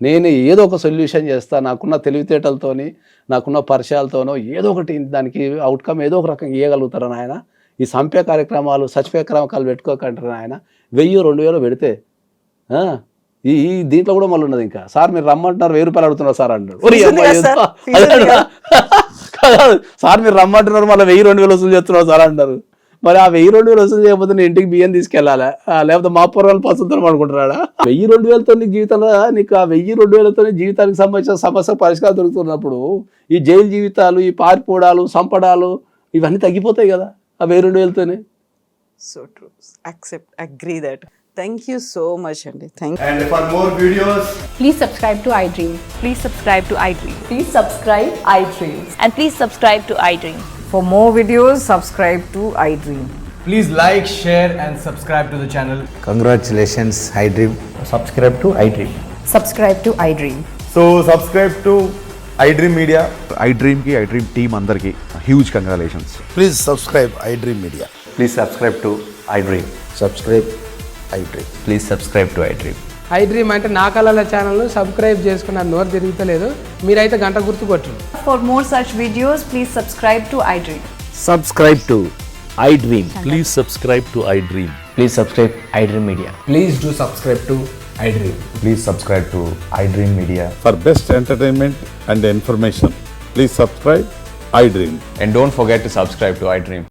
Speaker 3: నేను ఏదో ఒక సొల్యూషన్ చేస్తాను. నాకున్న తెలివితేటలతోని, నాకున్న పరిచయాలతోనో ఏదో ఒకటి దానికి అవుట్కమ్ ఏదో ఒక రకంగా ఇవ్వగలుగుతారు ఆయన. ఈ సంపే కార్యక్రమాలు, సచిపే కార్యక్రమాలు పెట్టుకోకంటారు ఆయన. 1000-2000 పెడితే ఈ దీంట్లో కూడా మళ్ళీ ఉన్నది. ఇంకా సార్ మీరు రమ్మంటున్నారు, 1000 రూపాయలు అడుగుతున్నారు సార్ అంటారు. సార్ మీరు రమ్మంటున్నారు, మళ్ళీ 1000-2000 వసూలు చేస్తున్నారు సార్ అంటారు. మరి ఆ 1000-2000 వసూలు చేయకపోతే నేను ఇంటికి బియ్యం తీసుకెళ్ళాలా, లేకపోతే మా పూర్వాలు పసుతాం అనుకుంటున్నాడా? 1000-2000తో నీకు జీవితంలో, నీకు ఆ 1000-2000తో జీవితానికి సంబంధించిన సమస్య పరిష్కారం దొరుకుతున్నప్పుడు ఈ జైలు జీవితాలు, ఈ పారిపోవడాలు, సంపడాలు ఇవన్నీ తగ్గిపోతాయి కదా ఆ 1000-2000తోనే.
Speaker 2: So true, accept, agree that. Thank you so much అండి.
Speaker 4: And for more videos,
Speaker 5: Please subscribe to iDream.
Speaker 6: Please subscribe to iDream.
Speaker 1: Please subscribe iDreams.
Speaker 6: And please subscribe to iDream.
Speaker 7: For more videos, subscribe to iDream.
Speaker 4: please like, share and subscribe to the channel.
Speaker 8: Congratulations, iDream.
Speaker 9: Subscribe to iDream.
Speaker 7: Subscribe to iDream.
Speaker 4: So subscribe to iDream Media.
Speaker 10: iDream team andarki huge congratulations.
Speaker 8: Please subscribe iDream Media.
Speaker 9: Please subscribe to iDream.
Speaker 8: Subscribe iDream.
Speaker 9: Please subscribe to iDream.
Speaker 11: iDream అంటే నా కళల ఛానల్ను subscribe చేసుకున్న నోరు తిరుగుతలేదు, మీరైతే గంట గుర్తు కొట్టండి.
Speaker 6: For more such videos, please subscribe to iDream.
Speaker 9: Subscribe to iDream.
Speaker 10: Please subscribe to iDream.
Speaker 9: Please subscribe iDream Media.
Speaker 4: Please do subscribe to iDream.
Speaker 10: Please subscribe to iDream Media.
Speaker 12: For best entertainment and information, please subscribe iDream.
Speaker 9: And don't forget to subscribe to iDream.